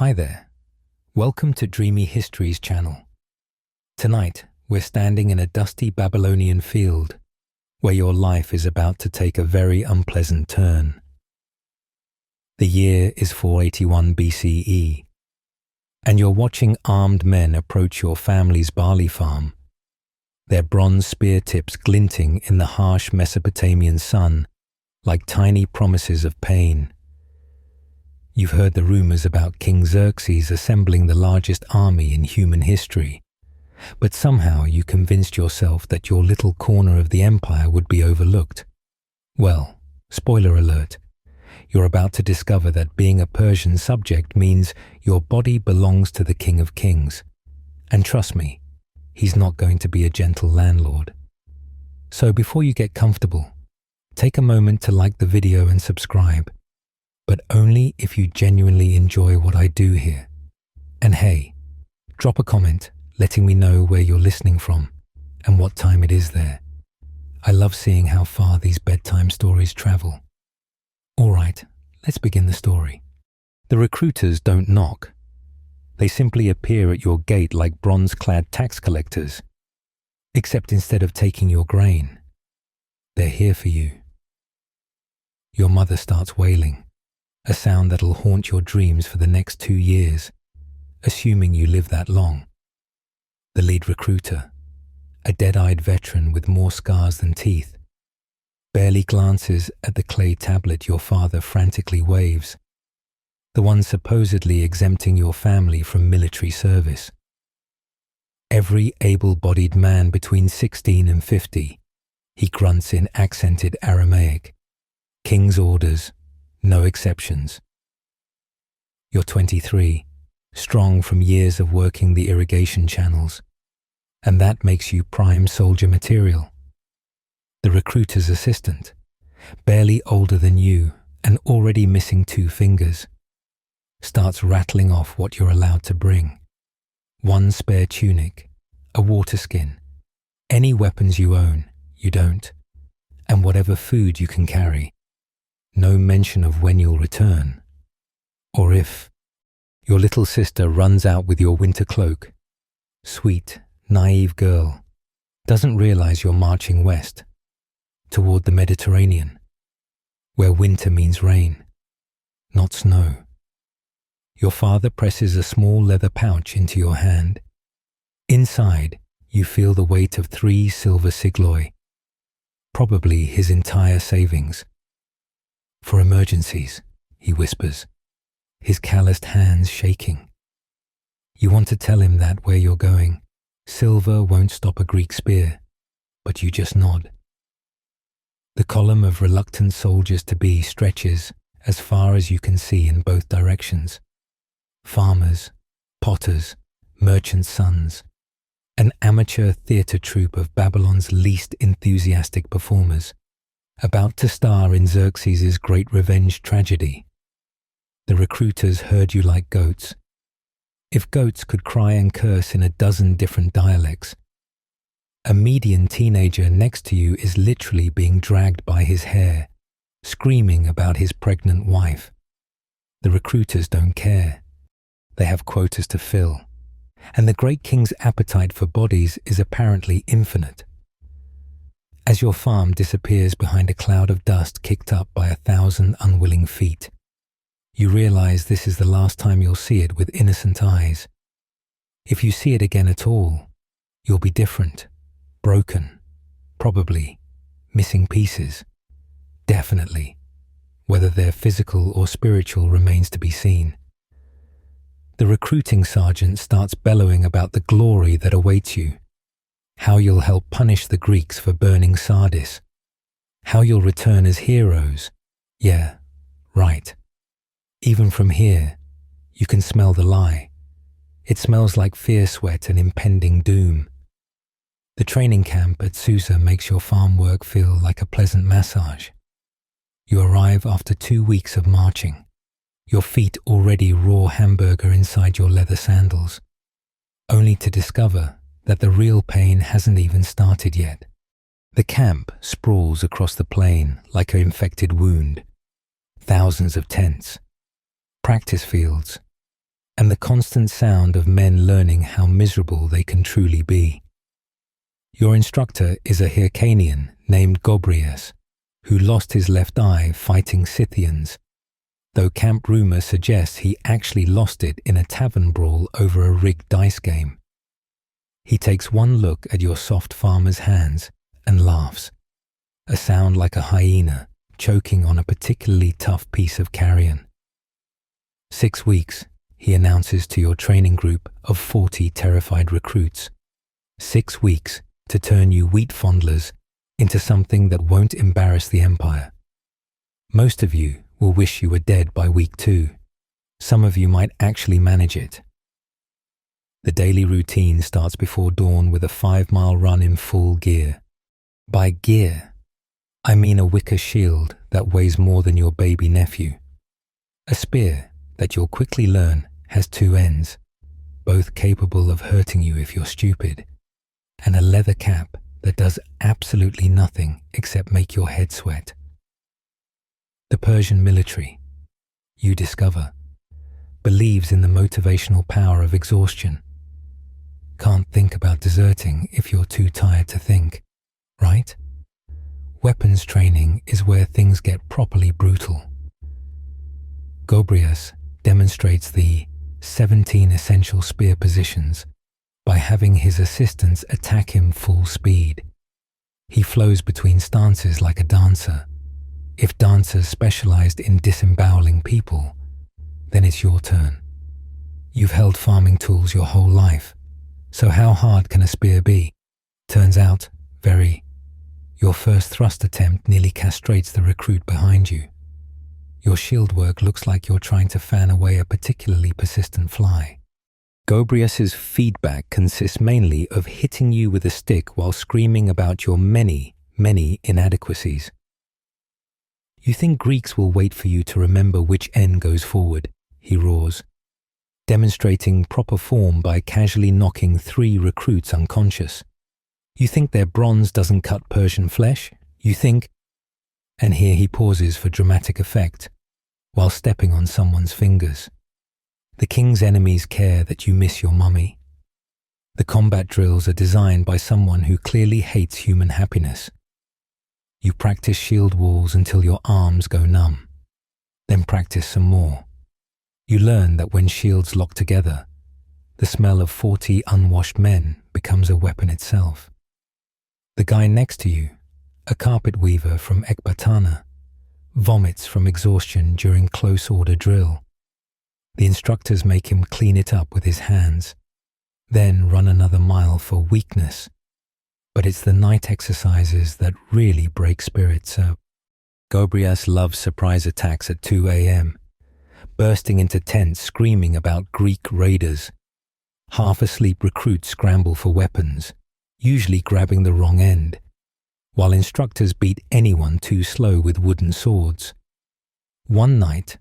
Hi there. Welcome to Dreamy Histories channel. Tonight, we're standing in a dusty Babylonian field where your life is about to take a very unpleasant turn. The year is 481 BCE, and you're watching armed men approach your family's barley farm, their bronze spear tips glinting in the harsh Mesopotamian sun like tiny promises of pain. You've heard the rumors about King Xerxes assembling the largest army in human history, but somehow you convinced yourself that your little corner of the empire would be overlooked. Well, spoiler alert, you're about to discover that being a Persian subject means your body belongs to the King of Kings. And trust me, he's not going to be a gentle landlord. So before you get comfortable, take a moment to like the video and subscribe, but only if you genuinely enjoy what I do here. And hey, drop a comment letting me know where you're listening from and what time it is there. I love seeing how far these bedtime stories travel. All right, let's begin the story. The recruiters don't knock. They simply appear at your gate like bronze-clad tax collectors, except instead of taking your grain, they're here for you. Your mother starts wailing, a sound that'll haunt your dreams for the next 2 years, assuming you live that long. The lead recruiter, a dead-eyed veteran with more scars than teeth, barely glances at the clay tablet your father frantically waves, the one supposedly exempting your family from military service. Every able-bodied man between 16 and 50, he grunts in accented Aramaic. King's orders, no exceptions. You're 23, strong from years of working the irrigation channels, and that makes you prime soldier material. The recruiter's assistant, barely older than you and already missing 2 fingers, starts rattling off what you're allowed to bring. 1 spare tunic, a water skin, any weapons you own, you don't, and whatever food you can carry. No mention of when you'll return, or if. Your little sister runs out with your winter cloak. Sweet, naive girl, doesn't realize you're marching west, toward the Mediterranean, where winter means rain, not snow. Your father presses a small leather pouch into your hand. Inside, you feel the weight of 3 silver sigloi, probably his entire savings. For emergencies, he whispers, his calloused hands shaking. You want to tell him that where you're going, silver won't stop a Greek spear, but you just nod. The column of reluctant soldiers-to-be stretches as far as you can see in both directions. Farmers, potters, merchants' sons, an amateur theatre troupe of Babylon's least enthusiastic performers, about to star in Xerxes' great revenge tragedy. The recruiters herd you like goats. If goats could cry and curse in a dozen different dialects, a median teenager next to you is literally being dragged by his hair, screaming about his pregnant wife. The recruiters don't care. They have quotas to fill, and the great king's appetite for bodies is apparently infinite. As your farm disappears behind a cloud of dust kicked up by 1,000 unwilling feet, you realize this is the last time you'll see it with innocent eyes. If you see it again at all, you'll be different, broken, probably missing pieces. Definitely. Whether they're physical or spiritual remains to be seen. The recruiting sergeant starts bellowing about the glory that awaits you. How you'll help punish the Greeks for burning Sardis. How you'll return as heroes. Yeah, right. Even from here, you can smell the lie. It smells like fear sweat and impending doom. The training camp at Susa makes your farm work feel like a pleasant massage. You arrive after 2 weeks of marching, your feet already raw hamburger inside your leather sandals, only to discover that the real pain hasn't even started yet. The camp sprawls across the plain like an infected wound. Thousands of tents, practice fields, and the constant sound of men learning how miserable they can truly be. Your instructor is a Hyrcanian named Gobryas, who lost his left eye fighting Scythians, though camp rumor suggests he actually lost it in a tavern brawl over a rigged dice game. He takes one look at your soft farmer's hands and laughs, a sound like a hyena choking on a particularly tough piece of carrion. 6 weeks, he announces to your training group of 40 terrified recruits. 6 weeks to turn you wheat fondlers into something that won't embarrass the empire. Most of you will wish you were dead by week 2. Some of you might actually manage it. The daily routine starts before dawn with a 5-mile run in full gear. By gear, I mean a wicker shield that weighs more than your baby nephew. A spear that you'll quickly learn has 2 ends, both capable of hurting you if you're stupid, and a leather cap that does absolutely nothing except make your head sweat. The Persian military, you discover, believes in the motivational power of exhaustion. Can't think about deserting if you're too tired to think, right? Weapons training is where things get properly brutal. Gobryas demonstrates the 17 essential spear positions by having his assistants attack him full speed. He flows between stances like a dancer. If dancers specialized in disemboweling people, then it's your turn. You've held farming tools your whole life, so how hard can a spear be? Turns out, very. Your first thrust attempt nearly castrates the recruit behind you. Your shield work looks like you're trying to fan away a particularly persistent fly. Gobryas's feedback consists mainly of hitting you with a stick while screaming about your many, many inadequacies. You think Greeks will wait for you to remember which end goes forward, he roars, demonstrating proper form by casually knocking 3 recruits unconscious. You think their bronze doesn't cut Persian flesh? You think... And here he pauses for dramatic effect, while stepping on someone's fingers. The king's enemies care that you miss your mummy. The combat drills are designed by someone who clearly hates human happiness. You practice shield walls until your arms go numb, then practice some more. You learn that when shields lock together, the smell of 40 unwashed men becomes a weapon itself. The guy next to you, a carpet weaver from Ecbatana, vomits from exhaustion during close order drill. The instructors make him clean it up with his hands, then run another mile for weakness. But it's the night exercises that really break spirits up. Gobryas loves surprise attacks at 2 a.m., bursting into tents screaming about Greek raiders. Half-asleep recruits scramble for weapons, usually grabbing the wrong end, while instructors beat anyone too slow with wooden swords. One night,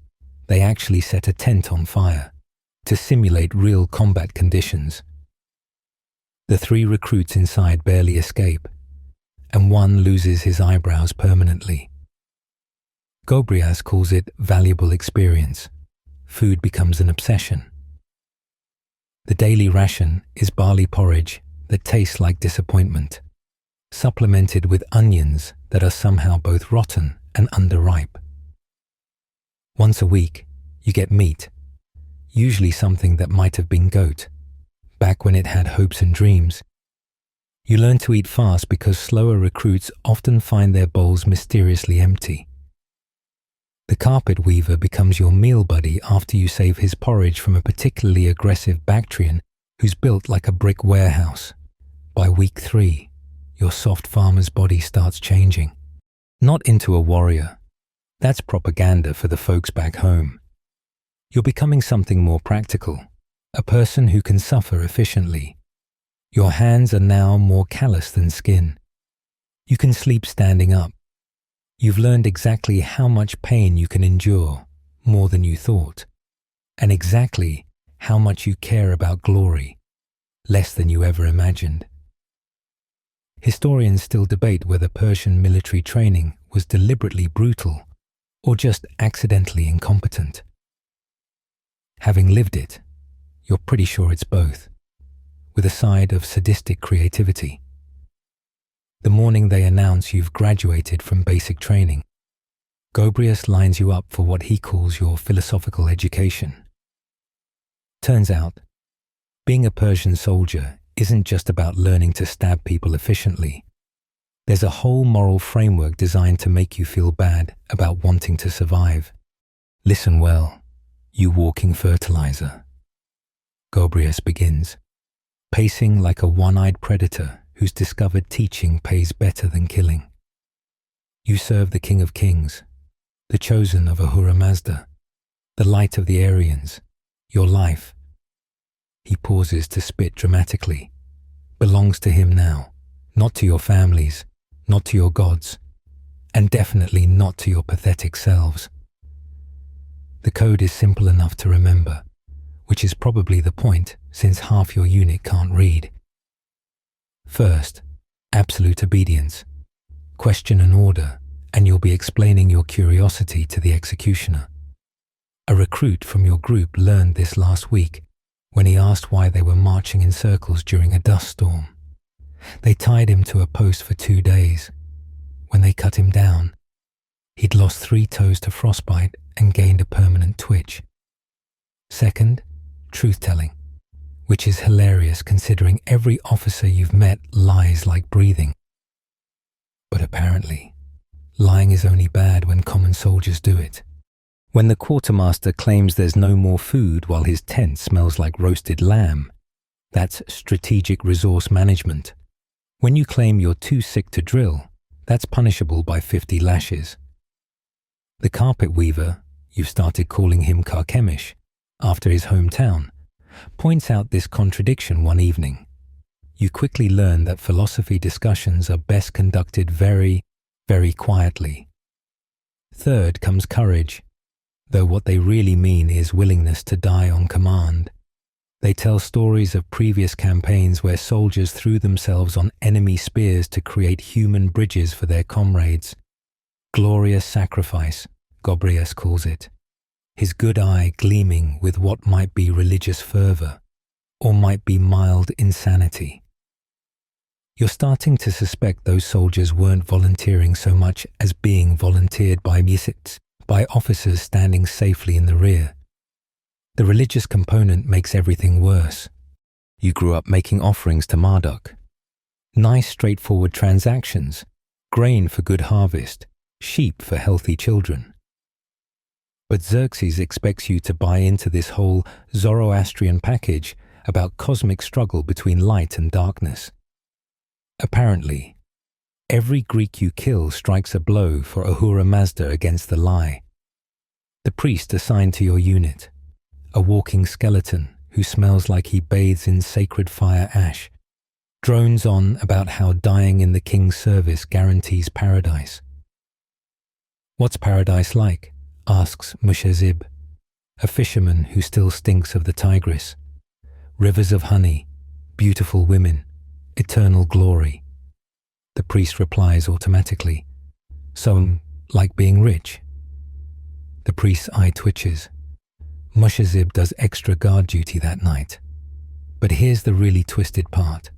they actually set a tent on fire to simulate real combat conditions. The 3 recruits inside barely escape, and one loses his eyebrows permanently. Gobryas calls it valuable experience. Food becomes an obsession. The daily ration is barley porridge that tastes like disappointment, supplemented with onions that are somehow both rotten and underripe. Once a week, you get meat, usually something that might have been goat, back when it had hopes and dreams. You learn to eat fast because slower recruits often find their bowls mysteriously empty. The carpet weaver becomes your meal buddy after you save his porridge from a particularly aggressive Bactrian who's built like a brick warehouse. By week 3, your soft farmer's body starts changing. Not into a warrior. That's propaganda for the folks back home. You're becoming something more practical, a person who can suffer efficiently. Your hands are now more callous than skin. You can sleep standing up. You've learned exactly how much pain you can endure, more than you thought, and exactly how much you care about glory, less than you ever imagined. Historians still debate whether Persian military training was deliberately brutal or just accidentally incompetent. Having lived it, You're pretty sure it's both, with a side of sadistic creativity. The morning they announce you've graduated from basic training, Gobrius lines you up for what he calls your philosophical education. Turns out, being a Persian soldier isn't just about learning to stab people efficiently. There's a whole moral framework designed to make you feel bad about wanting to survive. Listen well, you walking fertilizer. Gobrius begins, pacing like a one-eyed predator who's discovered teaching pays better than killing. You serve the King of Kings, the chosen of Ahura Mazda, the light of the Aryans, your life. He pauses to spit dramatically. Belongs to him now, not to your families, not to your gods, and definitely not to your pathetic selves. The code is simple enough to remember, which is probably the point since half your unit can't read. First, absolute obedience. Question an order, and you'll be explaining your curiosity to the executioner. A recruit from your group learned this last week when he asked why they were marching in circles during a dust storm. They tied him to a post for 2 days. When they cut him down, he'd lost 3 toes to frostbite and gained a permanent twitch. Second, truth-telling, which is hilarious considering every officer you've met lies like breathing. But apparently, lying is only bad when common soldiers do it. When the quartermaster claims there's no more food while his tent smells like roasted lamb, that's strategic resource management. When you claim you're too sick to drill, that's punishable by 50 lashes. The carpet weaver, you've started calling him Carchemish, after his hometown, points out this contradiction one evening. You quickly learn that philosophy discussions are best conducted very, very quietly. Third comes courage, though what they really mean is willingness to die on command. They tell stories of previous campaigns where soldiers threw themselves on enemy spears to create human bridges for their comrades. Glorious sacrifice, Gobrius calls it, his good eye gleaming with what might be religious fervor, or might be mild insanity. You're starting to suspect those soldiers weren't volunteering so much as being volunteered by misits, by officers standing safely in the rear. The religious component makes everything worse. You grew up making offerings to Marduk. Nice straightforward transactions, grain for good harvest, sheep for healthy children. But Xerxes expects you to buy into this whole Zoroastrian package about cosmic struggle between light and darkness. Apparently, every Greek you kill strikes a blow for Ahura Mazda against the lie. The priest assigned to your unit, a walking skeleton who smells like he bathes in sacred fire ash, drones on about how dying in the king's service guarantees paradise. What's paradise like? Asks Mushazib, a fisherman who still stinks of the Tigris. Rivers of honey, beautiful women, eternal glory. The priest replies automatically, so like being rich. The priest's eye twitches. Mushazib does extra guard duty that night. But here's the really twisted part.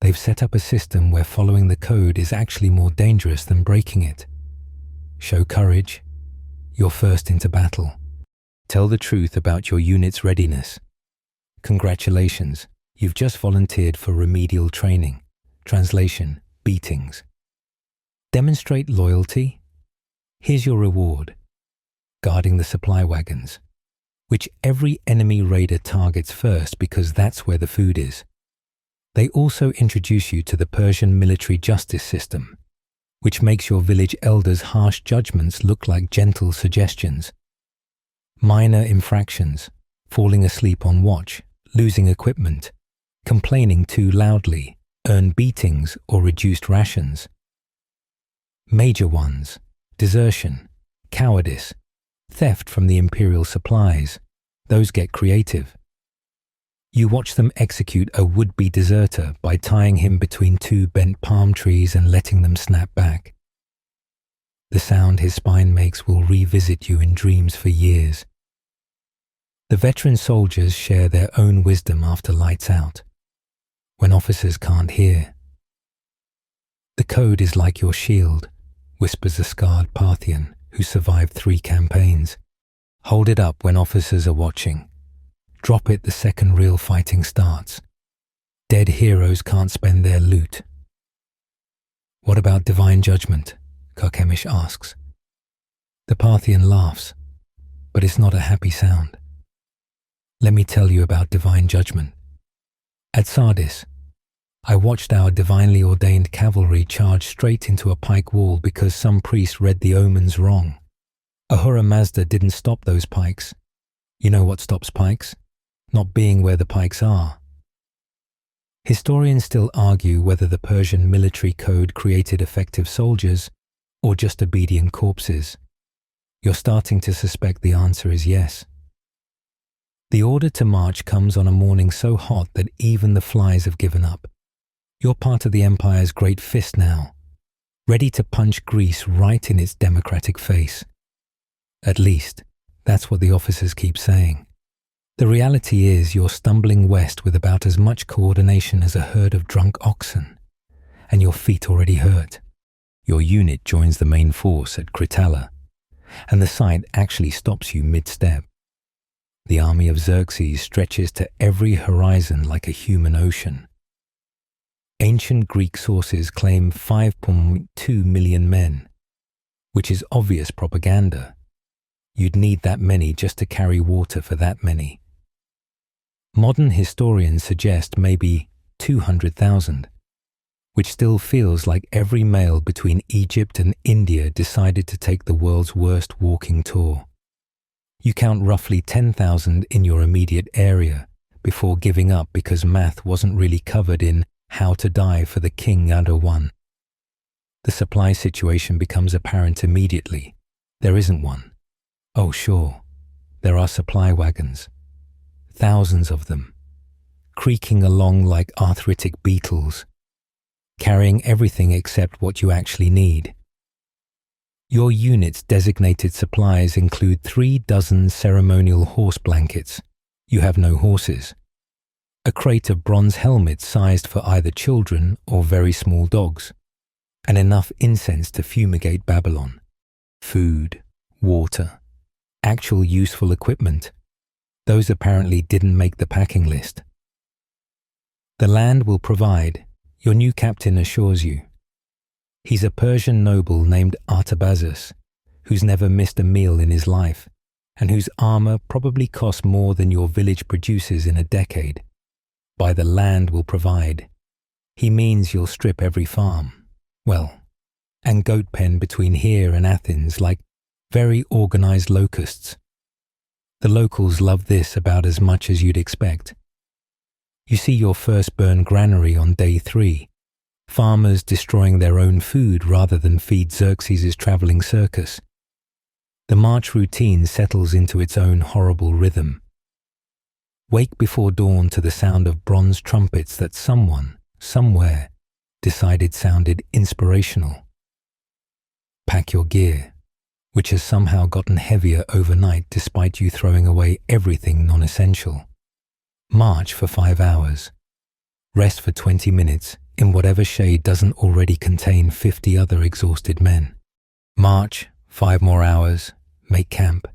They've set up a system where following the code is actually more dangerous than breaking it. Show courage. You're first into battle. Tell the truth about your unit's readiness. Congratulations, you've just volunteered for remedial training. Translation, beatings. Demonstrate loyalty. Here's your reward. Guarding the supply wagons, which every enemy raider targets first because that's where the food is. They also introduce you to the Persian military justice system, which makes your village elders' harsh judgments look like gentle suggestions. Minor infractions, falling asleep on watch, losing equipment, complaining too loudly, earn beatings or reduced rations. Major ones, desertion, cowardice, theft from the imperial supplies, those get creative. You watch them execute a would-be deserter by tying him between 2 bent palm trees and letting them snap back. The sound his spine makes will revisit you in dreams for years. The veteran soldiers share their own wisdom after lights out, when officers can't hear. The code is like your shield, whispers a scarred Parthian who survived 3 campaigns. Hold it up when officers are watching. Drop it the second real fighting starts. Dead heroes can't spend their loot. What about divine judgment? Carchemish asks. The Parthian laughs, but it's not a happy sound. Let me tell you about divine judgment. At Sardis, I watched our divinely ordained cavalry charge straight into a pike wall because some priest read the omens wrong. Ahura Mazda didn't stop those pikes. You know what stops pikes? Not being where the pikes are. Historians still argue whether the Persian military code created effective soldiers or just obedient corpses. You're starting to suspect the answer is yes. The order to march comes on a morning so hot that even the flies have given up. You're part of the empire's great fist now, ready to punch Greece right in its democratic face. At least, that's what the officers keep saying. The reality is you're stumbling west with about as much coordination as a herd of drunk oxen, and your feet already hurt. Your unit joins the main force at Kritala, and the sight actually stops you mid-step. The army of Xerxes stretches to every horizon like a human ocean. Ancient Greek sources claim 5.2 million men, which is obvious propaganda. You'd need that many just to carry water for that many. Modern historians suggest maybe 200,000, which still feels like every male between Egypt and India decided to take the world's worst walking tour. You count roughly 10,000 in your immediate area before giving up because math wasn't really covered in How to Die for the King Under One. The supply situation becomes apparent immediately. There isn't one. Oh sure, there are supply wagons. Thousands of them, creaking along like arthritic beetles, carrying everything except what you actually need. Your unit's designated supplies include 3 dozen ceremonial horse blankets. You have no horses. A crate of bronze helmets sized for either children or very small dogs, and enough incense to fumigate Babylon. Food, water, actual useful equipment. Those apparently didn't make the packing list. The land will provide, your new captain assures you. He's a Persian noble named Artabazus, who's never missed a meal in his life, and whose armor probably costs more than your village produces in a decade. By the land will provide, he means you'll strip every farm, well, and goat pen between here and Athens like very organized locusts. The locals love this about as much as you'd expect. You see your first burn granary on day 3, farmers destroying their own food rather than feed Xerxes' traveling circus. The march routine settles into its own horrible rhythm. Wake before dawn to the sound of bronze trumpets that someone, somewhere, decided sounded inspirational. Pack your gear, which has somehow gotten heavier overnight despite you throwing away everything non-essential. March for 5 hours. Rest for 20 minutes in whatever shade doesn't already contain 50 other exhausted men. March, 5 more hours, make camp.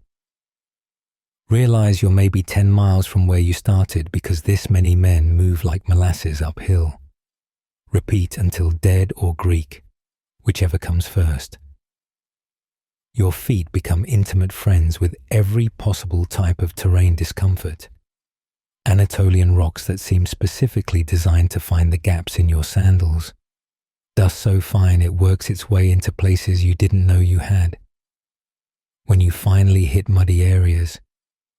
Realize you're maybe 10 miles from where you started because this many men move like molasses uphill. Repeat until dead or Greek, whichever comes first. Your feet become intimate friends with every possible type of terrain discomfort. Anatolian rocks that seem specifically designed to find the gaps in your sandals. Dust so fine it works its way into places you didn't know you had. When you finally hit muddy areas,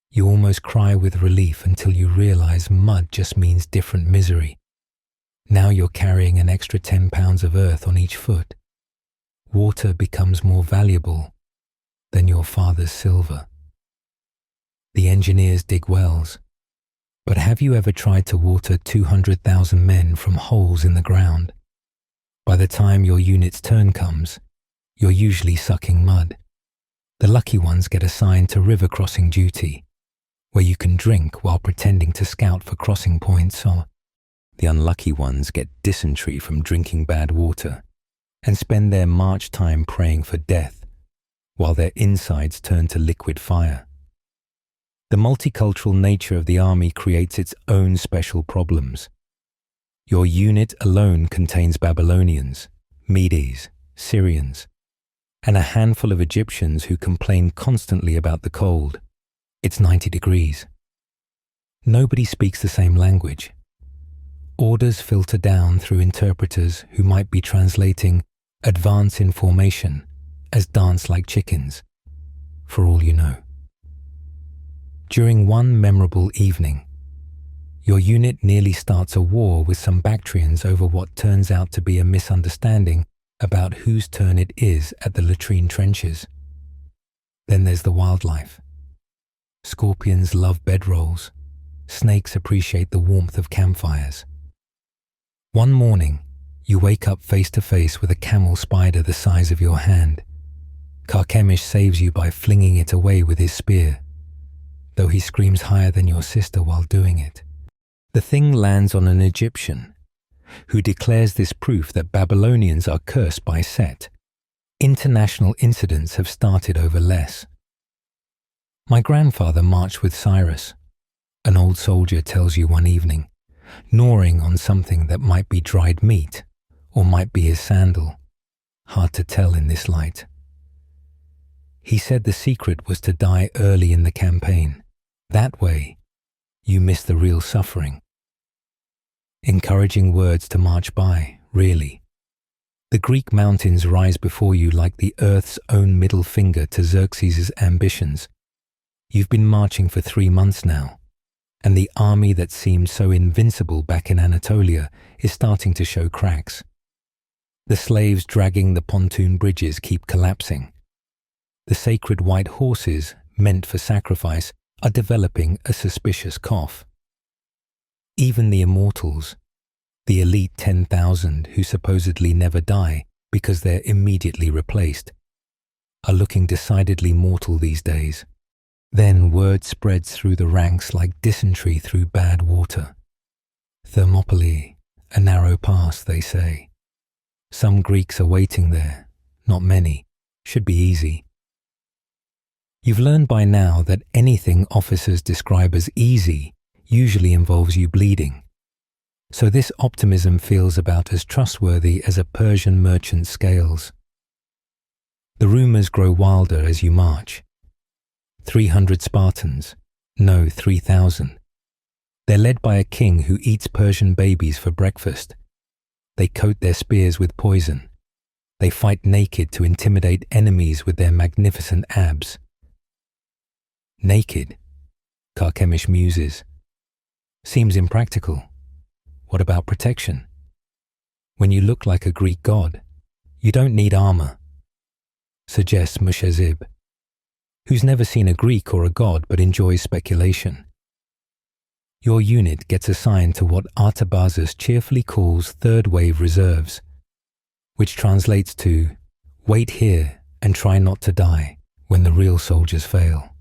you almost cry with relief until you realize mud just means different misery. Now you're carrying an extra 10 pounds of earth on each foot. Water becomes more valuable than your father's silver. The engineers dig wells, but have you ever tried to water 200,000 men from holes in the ground? By the time your unit's turn comes, you're usually sucking mud. The lucky ones get assigned to river crossing duty, where you can drink while pretending to scout for crossing points, or the unlucky ones get dysentery from drinking bad water and spend their march time praying for death while their insides turn to liquid fire. The multicultural nature of the army creates its own special problems. Your unit alone contains Babylonians, Medes, Syrians, and a handful of Egyptians who complain constantly about the cold. It's 90 degrees. Nobody speaks the same language. Orders filter down through interpreters who might be translating "advance in formation" as "dance like chickens," for all you know. During one memorable evening, your unit nearly starts a war with some Bactrians over what turns out to be a misunderstanding about whose turn it is at the latrine trenches. Then there's the wildlife. Scorpions love bedrolls. Snakes appreciate the warmth of campfires. One morning, you wake up face to face with a camel spider the size of your hand. Carchemish saves you by flinging it away with his spear, though he screams higher than your sister while doing it. The thing lands on an Egyptian, who declares this proof that Babylonians are cursed by Set. International incidents have started over less. My grandfather marched with Cyrus, an old soldier tells you one evening, gnawing on something that might be dried meat or might be his sandal. Hard to tell in this light. He said the secret was to die early in the campaign. That way, you miss the real suffering. Encouraging words to march by, really. The Greek mountains rise before you like the earth's own middle finger to Xerxes' ambitions. You've been marching for 3 months now, and the army that seemed so invincible back in Anatolia is starting to show cracks. The slaves dragging the pontoon bridges keep collapsing. The sacred white horses, meant for sacrifice, are developing a suspicious cough. Even the immortals, the elite 10,000 who supposedly never die because they're immediately replaced, are looking decidedly mortal these days. Then word spreads through the ranks like dysentery through bad water. Thermopylae, a narrow pass, they say. Some Greeks are waiting there, not many, should be easy. You've learned by now that anything officers describe as easy usually involves you bleeding. So this optimism feels about as trustworthy as a Persian merchant's scales. The rumors grow wilder as you march. 300 Spartans, no 3,000. They're led by a king who eats Persian babies for breakfast. They coat their spears with poison. They fight naked to intimidate enemies with their magnificent abs. Naked, Carchemish muses. Seems impractical. What about protection? When you look like a Greek god, you don't need armor, suggests Mushazib, who's never seen a Greek or a god but enjoys speculation. Your unit gets assigned to what Artabazus cheerfully calls third-wave reserves, which translates to wait here and try not to die when the real soldiers fail.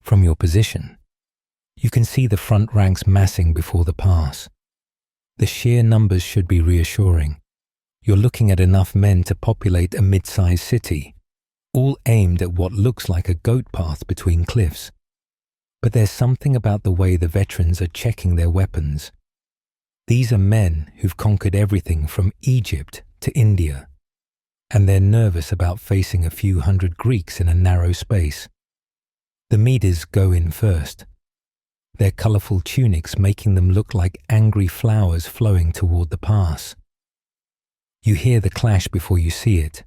From your position, you can see the front ranks massing before the pass. The sheer numbers should be reassuring. You're looking at enough men to populate a mid-sized city, all aimed at what looks like a goat path between cliffs. But there's something about the way the veterans are checking their weapons. These are men who've conquered everything from Egypt to India, and they're nervous about facing a few hundred Greeks in a narrow space. The Medes go in first, their colourful tunics making them look like angry flowers flowing toward the pass. You hear the clash before you see it,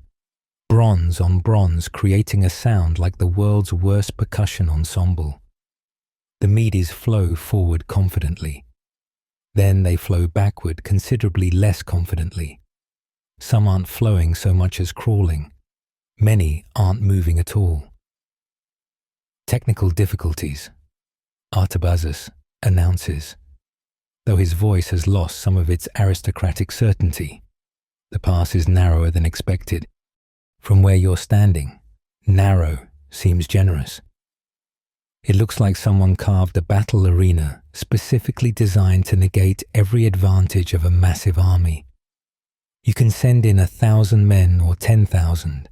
bronze on bronze creating a sound like the world's worst percussion ensemble. The Medes flow forward confidently. Then they flow backward considerably less confidently. Some aren't flowing so much as crawling. Many aren't moving at all. Technical difficulties, Artabazus announces, though his voice has lost some of its aristocratic certainty. The pass is narrower than expected. From where you're standing, narrow seems generous. It looks like someone carved a battle arena specifically designed to negate every advantage of a massive army. You can send in 1,000 men or 10,000.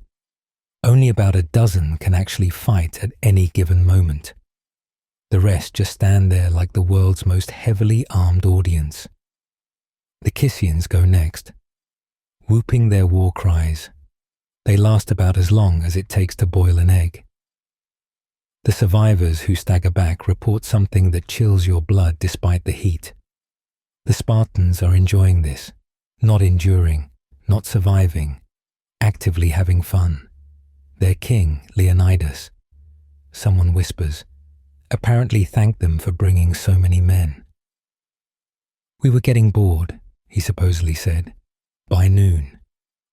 Only about a dozen can actually fight at any given moment. The rest just stand there like the world's most heavily armed audience. The Kissians go next, whooping their war cries. They last about as long as it takes to boil an egg. The survivors who stagger back report something that chills your blood despite the heat. The Spartans are enjoying this, not enduring, not surviving, actively having fun. Their king, Leonidas, someone whispers, apparently thanked them for bringing so many men. We were getting bored, he supposedly said. By noon,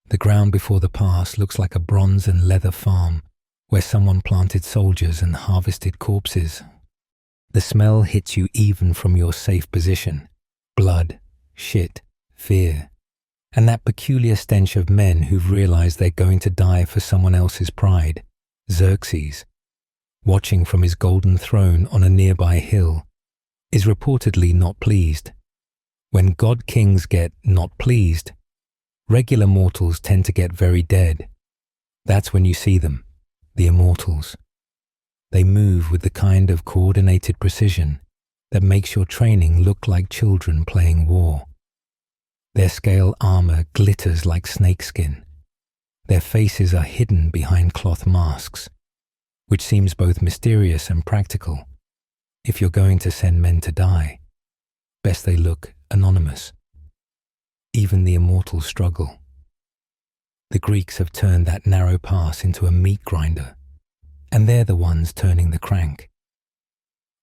the ground before the pass looks like a bronze and leather farm where someone planted soldiers and harvested corpses. The smell hits you even from your safe position. Blood, shit, fear, and that peculiar stench of men who've realized they're going to die for someone else's pride. Xerxes, watching from his golden throne on a nearby hill, is reportedly not pleased. When god kings get not pleased, regular mortals tend to get very dead. That's when you see them, the immortals. They move with the kind of coordinated precision that makes your training look like children playing war. Their scale armor glitters like snakeskin. Their faces are hidden behind cloth masks, which seems both mysterious and practical. If you're going to send men to die, best they look anonymous. Even the immortals struggle. The Greeks have turned that narrow pass into a meat grinder, and they're the ones turning the crank.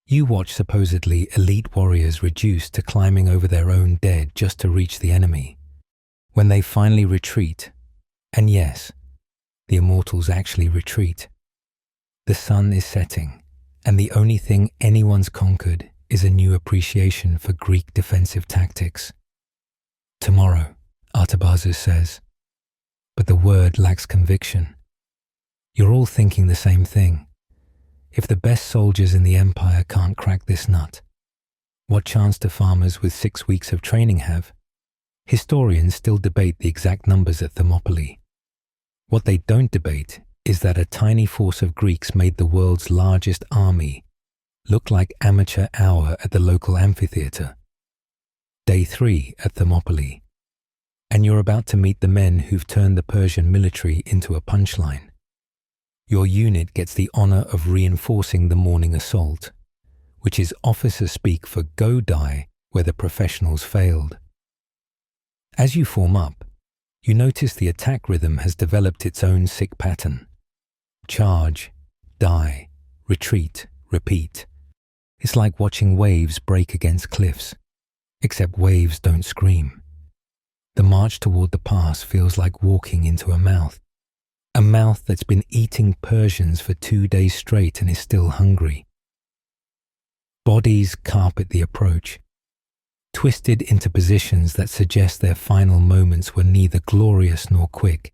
You watch supposedly elite warriors reduced to climbing over their own dead just to reach the enemy. When they finally retreat, and yes, the immortals actually retreat, the sun is setting, and the only thing anyone's conquered is a new appreciation for Greek defensive tactics. Tomorrow, Artabazus says, but the word lacks conviction. You're all thinking the same thing. If the best soldiers in the empire can't crack this nut, what chance do farmers with 6 weeks of training have? Historians still debate the exact numbers at Thermopylae. What they don't debate is that a tiny force of Greeks made the world's largest army look like amateur hour at the local amphitheater. Day 3 at Thermopylae, and you're about to meet the men who've turned the Persian military into a punchline. Your unit gets the honor of reinforcing the morning assault, which is officer speak for go die where the professionals failed. As you form up, you notice the attack rhythm has developed its own sick pattern. Charge, die, retreat, repeat. It's like watching waves break against cliffs, except waves don't scream. The march toward the pass feels like walking into a mouth that's been eating Persians for 2 days straight and is still hungry. Bodies carpet the approach, twisted into positions that suggest their final moments were neither glorious nor quick.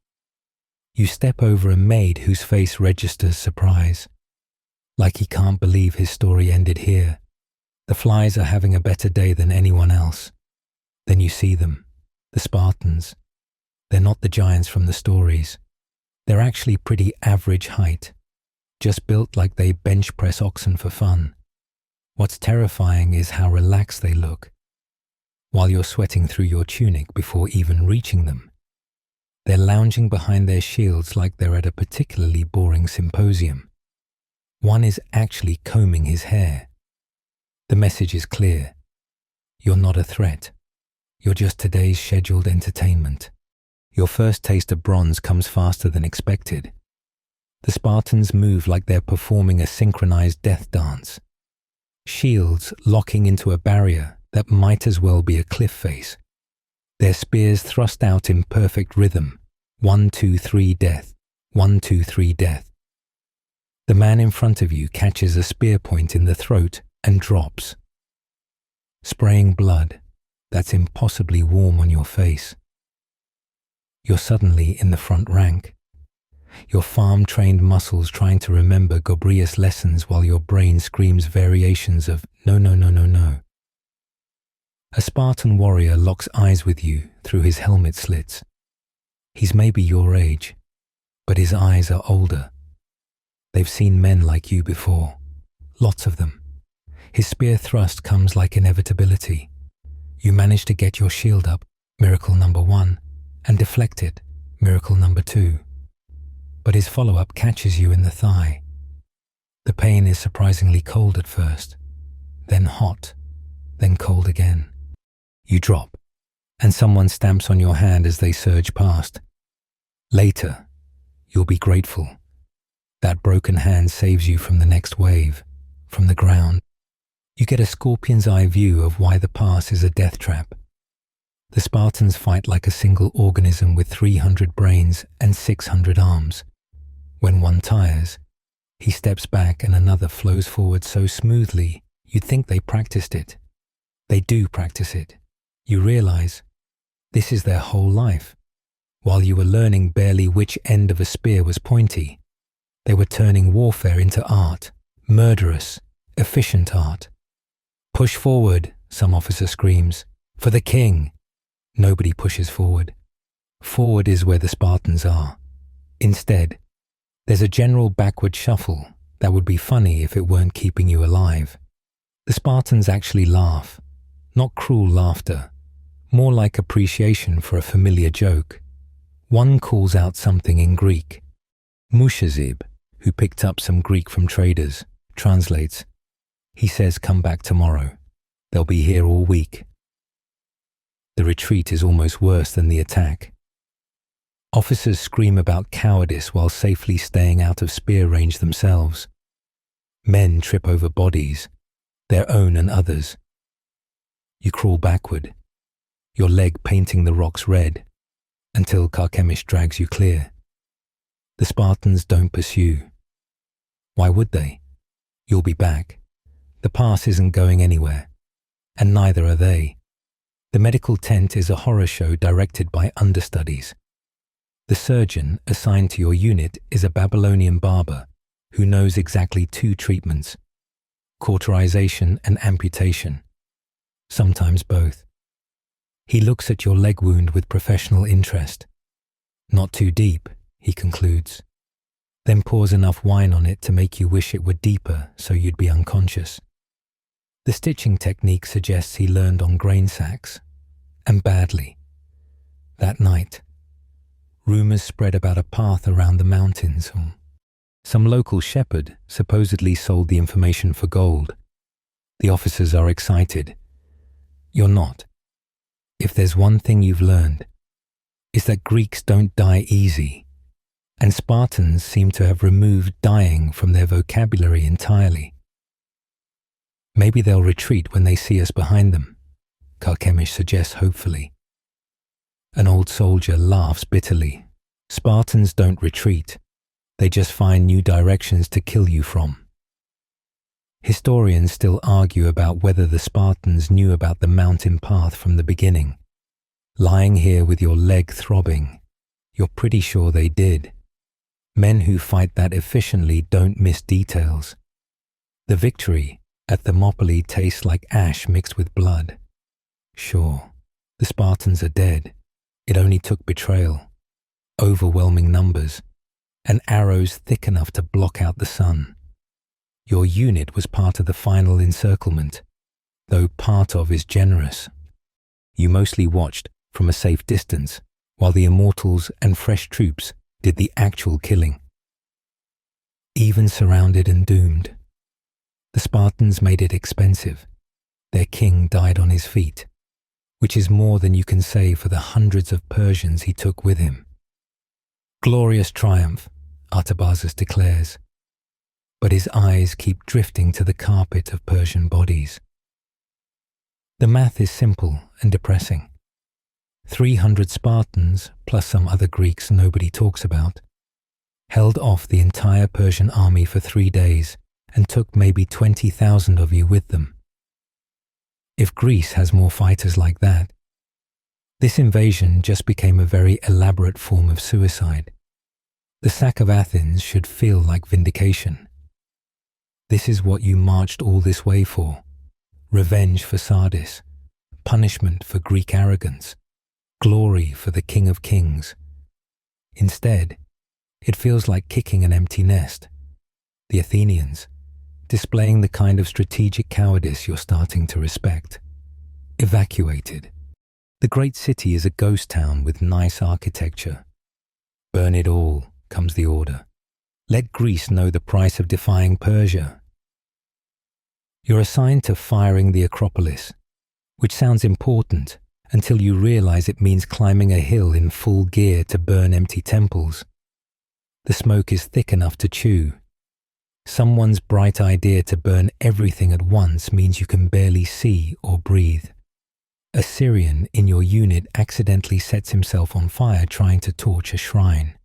You step over a maid whose face registers surprise, like he can't believe his story ended here. The flies are having a better day than anyone else. Then you see them, the Spartans. They're not the giants from the stories. They're actually pretty average height, just built like they bench press oxen for fun. What's terrifying is how relaxed they look. While you're sweating through your tunic before even reaching them, they're lounging behind their shields like they're at a particularly boring symposium. One is actually combing his hair. The message is clear. You're not a threat. You're just today's scheduled entertainment. Your first taste of bronze comes faster than expected. The Spartans move like they're performing a synchronized death dance. Shields locking into a barrier that might as well be a cliff face. Their spears thrust out in perfect rhythm. 1, 2, 3, death. 1, 2, 3, death. The man in front of you catches a spear point in the throat and drops, spraying blood that's impossibly warm on your face. You're suddenly in the front rank. your farm-trained muscles trying to remember Gobrius lessons while your brain screams variations of no, no, no, no, no. A Spartan warrior locks eyes with you through his helmet slits. He's maybe your age, but his eyes are older. They've seen men like you before, lots of them. His spear thrust comes like inevitability. You manage to get your shield up, miracle number 1, and deflect it, miracle number 2. But his follow-up catches you in the thigh. The pain is surprisingly cold at first, then hot, then cold again. You drop, and someone stamps on your hand as they surge past. Later, you'll be grateful. That broken hand saves you from the next wave, from the ground. You get a scorpion's eye view of why the pass is a death trap. The Spartans fight like a single organism with 300 brains and 600 arms. When one tires, he steps back and another flows forward so smoothly you'd think they practiced it. They do practice it. You realize this is their whole life. While you were learning barely which end of a spear was pointy, they were turning warfare into art, murderous, efficient art. Push forward, some officer screams. For the king. Nobody pushes forward. Forward is where the Spartans are. Instead, there's a general backward shuffle that would be funny if it weren't keeping you alive. The Spartans actually laugh, not cruel laughter, more like appreciation for a familiar joke. One calls out something in Greek. Mushazib, who picked up some Greek from traders, translates. He says, "Come back tomorrow. They'll be here all week." The retreat is almost worse than the attack. Officers scream about cowardice while safely staying out of spear range themselves. Men trip over bodies, their own and others. You crawl backward, your leg painting the rocks red, until Carchemish drags you clear. The Spartans don't pursue. Why would they? You'll be back. The pass isn't going anywhere, and neither are they. The medical tent is a horror show directed by understudies. The surgeon assigned to your unit is a Babylonian barber who knows exactly 2 treatments: cauterization and amputation, sometimes both. He looks at your leg wound with professional interest. Not too deep, he concludes, then pours enough wine on it to make you wish it were deeper so you'd be unconscious. The stitching technique suggests he learned on grain sacks, and badly. That night, rumors spread about a path around the mountains. Some local shepherd supposedly sold the information for gold. The officers are excited. You're not. If there's one thing you've learned, it's that Greeks don't die easy, and Spartans seem to have removed dying from their vocabulary entirely. Maybe they'll retreat when they see us behind them, Carchemish suggests hopefully. An old soldier laughs bitterly. Spartans don't retreat. They just find new directions to kill you from. Historians still argue about whether the Spartans knew about the mountain path from the beginning. Lying here with your leg throbbing, you're pretty sure they did. Men who fight that efficiently don't miss details. The victory at Thermopylae tastes like ash mixed with blood. Sure, the Spartans are dead. It only took betrayal, overwhelming numbers, and arrows thick enough to block out the sun. Your unit was part of the final encirclement, though part of is generous. You mostly watched from a safe distance, while the immortals and fresh troops did the actual killing. Even surrounded and doomed, the Spartans made it expensive. Their king died on his feet, which is more than you can say for the hundreds of Persians he took with him. Glorious triumph, Artabazus declares, but his eyes keep drifting to the carpet of Persian bodies. The math is simple and depressing. 300 Spartans, plus some other Greeks nobody talks about, held off the entire Persian army for 3 days and took maybe 20,000 of you with them. If Greece has more fighters like that, this invasion just became a very elaborate form of suicide. The sack of Athens should feel like vindication. This is what you marched all this way for. Revenge for Sardis, punishment for Greek arrogance, glory for the King of Kings. Instead, it feels like kicking an empty nest. The Athenians, displaying the kind of strategic cowardice you're starting to respect. Evacuated. The great city is a ghost town with nice architecture. Burn it all, comes the order. Let Greece know the price of defying Persia. You're assigned to firing the Acropolis, which sounds important until you realize it means climbing a hill in full gear to burn empty temples. The smoke is thick enough to chew. Someone's bright idea to burn everything at once means you can barely see or breathe. A Syrian in your unit accidentally sets himself on fire trying to torch a shrine.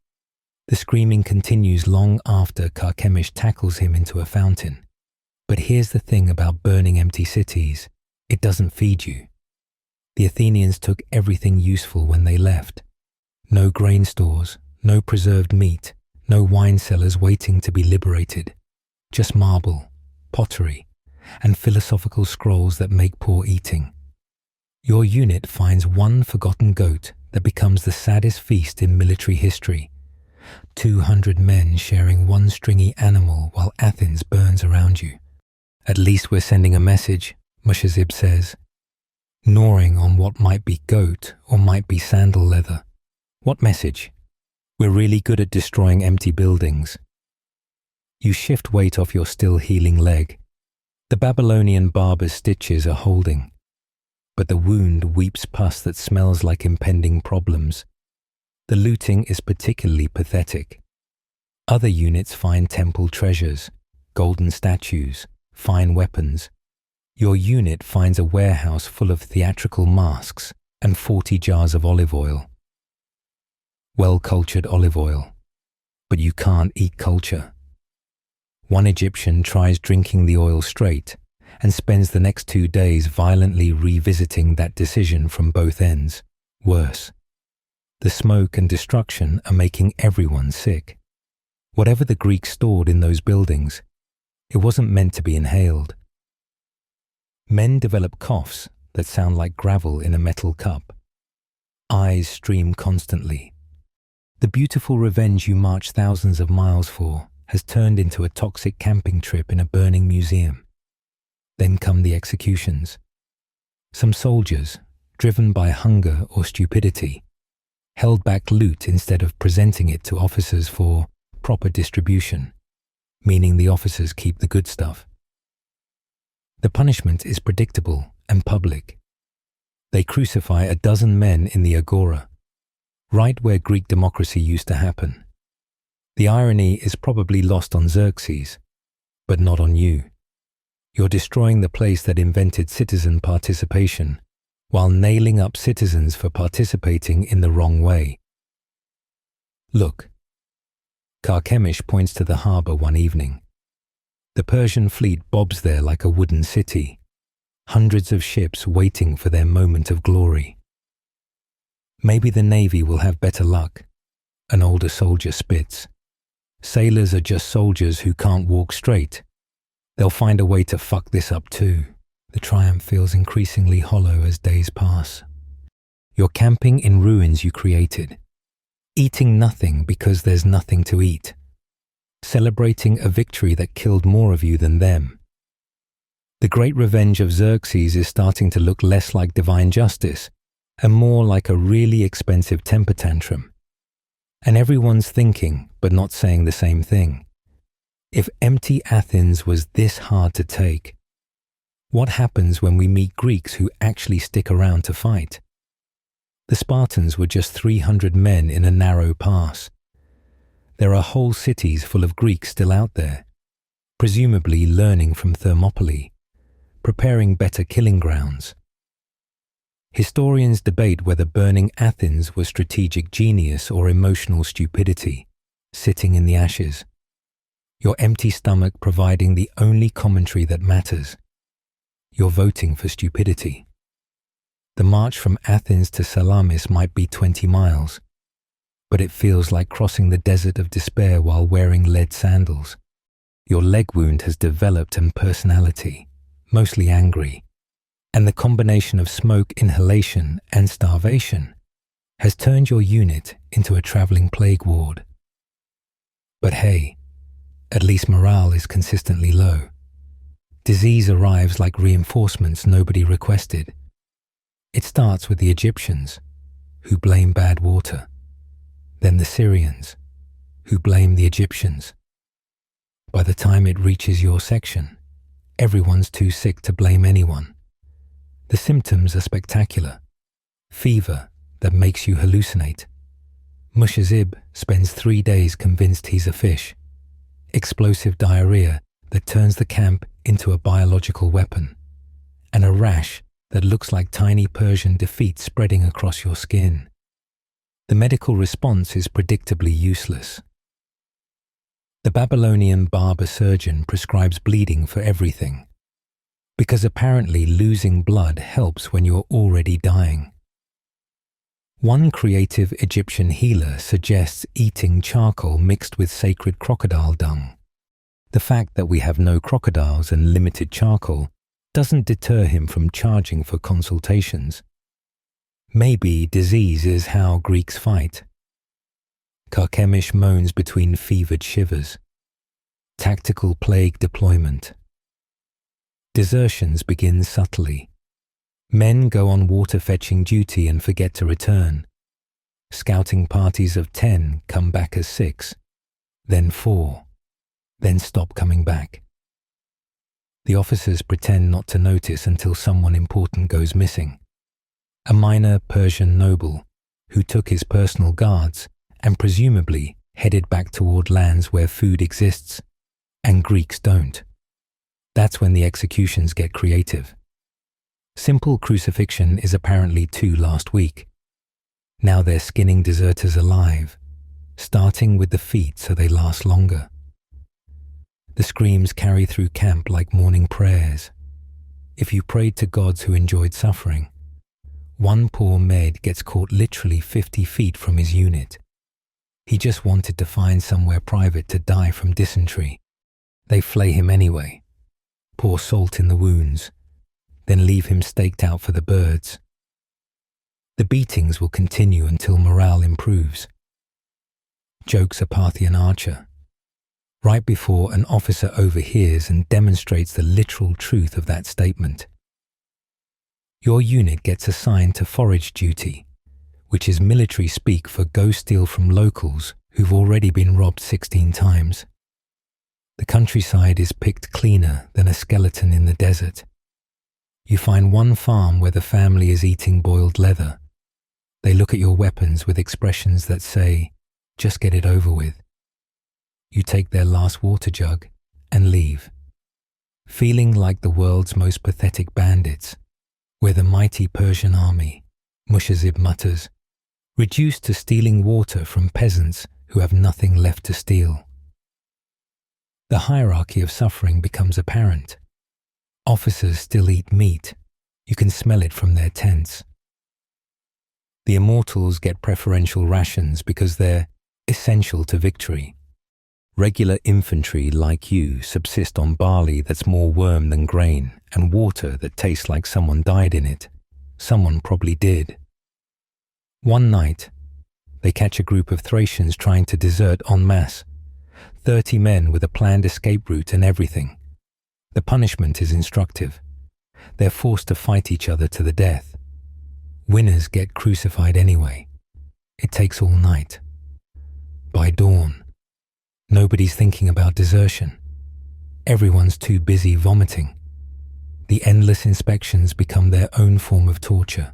The screaming continues long after Carchemish tackles him into a fountain. But here's the thing about burning empty cities. It doesn't feed you. The Athenians took everything useful when they left. No grain stores, no preserved meat, no wine cellars waiting to be liberated. Just marble, pottery, and philosophical scrolls that make poor eating. Your unit finds one forgotten goat that becomes the saddest feast in military history. 200 men sharing one stringy animal while Athens burns around you. At least we're sending a message, Mushazib says. Gnawing on what might be goat or might be sandal leather. What message? We're really good at destroying empty buildings. You shift weight off your still healing leg. The Babylonian barber's stitches are holding, but the wound weeps pus that smells like impending problems. The looting is particularly pathetic. Other units find temple treasures, golden statues, fine weapons. Your unit finds a warehouse full of theatrical masks and 40 jars of olive oil. Well-cultured olive oil. But you can't eat culture. One Egyptian tries drinking the oil straight and spends the next 2 days violently revisiting that decision from both ends. Worse. The smoke and destruction are making everyone sick. Whatever the Greeks stored in those buildings, it wasn't meant to be inhaled. Men develop coughs that sound like gravel in a metal cup. Eyes stream constantly. The beautiful revenge you march thousands of miles for has turned into a toxic camping trip in a burning museum. Then come the executions. Some soldiers, driven by hunger or stupidity, held back loot instead of presenting it to officers for proper distribution, meaning the officers keep the good stuff. The punishment is predictable and public. They crucify a dozen men in the agora, right where Greek democracy used to happen. The irony is probably lost on Xerxes, but not on you. You're destroying the place that invented citizen participation, while nailing up citizens for participating in the wrong way. Look. Carchemish points to the harbour one evening. The Persian fleet bobs there like a wooden city, hundreds of ships waiting for their moment of glory. Maybe the Navy will have better luck, an older soldier spits. Sailors are just soldiers who can't walk straight. They'll find a way to fuck this up too. The triumph feels increasingly hollow as days pass. You're camping in ruins you created, eating nothing because there's nothing to eat, celebrating a victory that killed more of you than them. The great revenge of Xerxes is starting to look less like divine justice and more like a really expensive temper tantrum. And everyone's thinking but not saying the same thing. If empty Athens was this hard to take, what happens when we meet Greeks who actually stick around to fight? The Spartans were just 300 men in a narrow pass. There are whole cities full of Greeks still out there, presumably learning from Thermopylae, preparing better killing grounds. Historians debate whether burning Athens was strategic genius or emotional stupidity, sitting in the ashes. Your empty stomach providing the only commentary that matters. You're voting for stupidity. The march from Athens to Salamis might be 20 miles. but it feels like crossing the desert of despair while wearing lead sandals. Your leg wound has developed a personality, mostly angry, and the combination of smoke inhalation and starvation has turned your unit into a traveling plague ward. But hey, at least morale is consistently low. Disease arrives like reinforcements nobody requested. It starts with the Egyptians, who blame bad water, then the Syrians, who blame the Egyptians. By the time it reaches your section, everyone's too sick to blame anyone. The symptoms are spectacular. Fever that makes you hallucinate. Mushazib spends 3 days convinced he's a fish. Explosive diarrhea that turns the camp into a biological weapon. And a rash that looks like tiny Persian defeat spreading across your skin. The medical response is predictably useless. The Babylonian barber surgeon prescribes bleeding for everything, because apparently losing blood helps when you're already dying. One creative Egyptian healer suggests eating charcoal mixed with sacred crocodile dung. The fact that we have no crocodiles and limited charcoal doesn't deter him from charging for consultations. Maybe disease is how Greeks fight. Carchemish moans between fevered shivers. Tactical plague deployment. Desertions begin subtly. Men go on water-fetching duty and forget to return. Scouting parties of 10 come back as 6, then 4, then stop coming back. The officers pretend not to notice until someone important goes missing. A minor Persian noble who took his personal guards and presumably headed back toward lands where food exists, and Greeks don't. That's when the executions get creative. Simple crucifixion is apparently 2 last week. Now they're skinning deserters alive, starting with the feet so they last longer. The screams carry through camp like morning prayers. If you prayed to gods who enjoyed suffering, one poor med gets caught literally 50 feet from his unit. He just wanted to find somewhere private to die from dysentery. They flay him anyway, pour salt in the wounds, then leave him staked out for the birds. The beatings will continue until morale improves. Jokes a Parthian archer, right before an officer overhears and demonstrates the literal truth of that statement. Your unit gets assigned to forage duty, which is military speak for go steal from locals who've already been robbed 16 times. The countryside is picked cleaner than a skeleton in the desert. You find one farm where the family is eating boiled leather. They look at your weapons with expressions that say, "Just get it over with." You take their last water jug and leave, feeling like the world's most pathetic bandits. We're the mighty Persian army, Mushazib mutters, reduced to stealing water from peasants who have nothing left to steal. The hierarchy of suffering becomes apparent. Officers still eat meat. You can smell it from their tents. The immortals get preferential rations because they're essential to victory. Regular infantry like you subsist on barley that's more worm than grain and water that tastes like someone died in it. Someone probably did. One night, they catch a group of Thracians trying to desert en masse. 30 men with a planned escape route and everything. The punishment is instructive. They're forced to fight each other to the death. Winners get crucified anyway. It takes all night. By dawn, nobody's thinking about desertion. Everyone's too busy vomiting. The endless inspections become their own form of torture.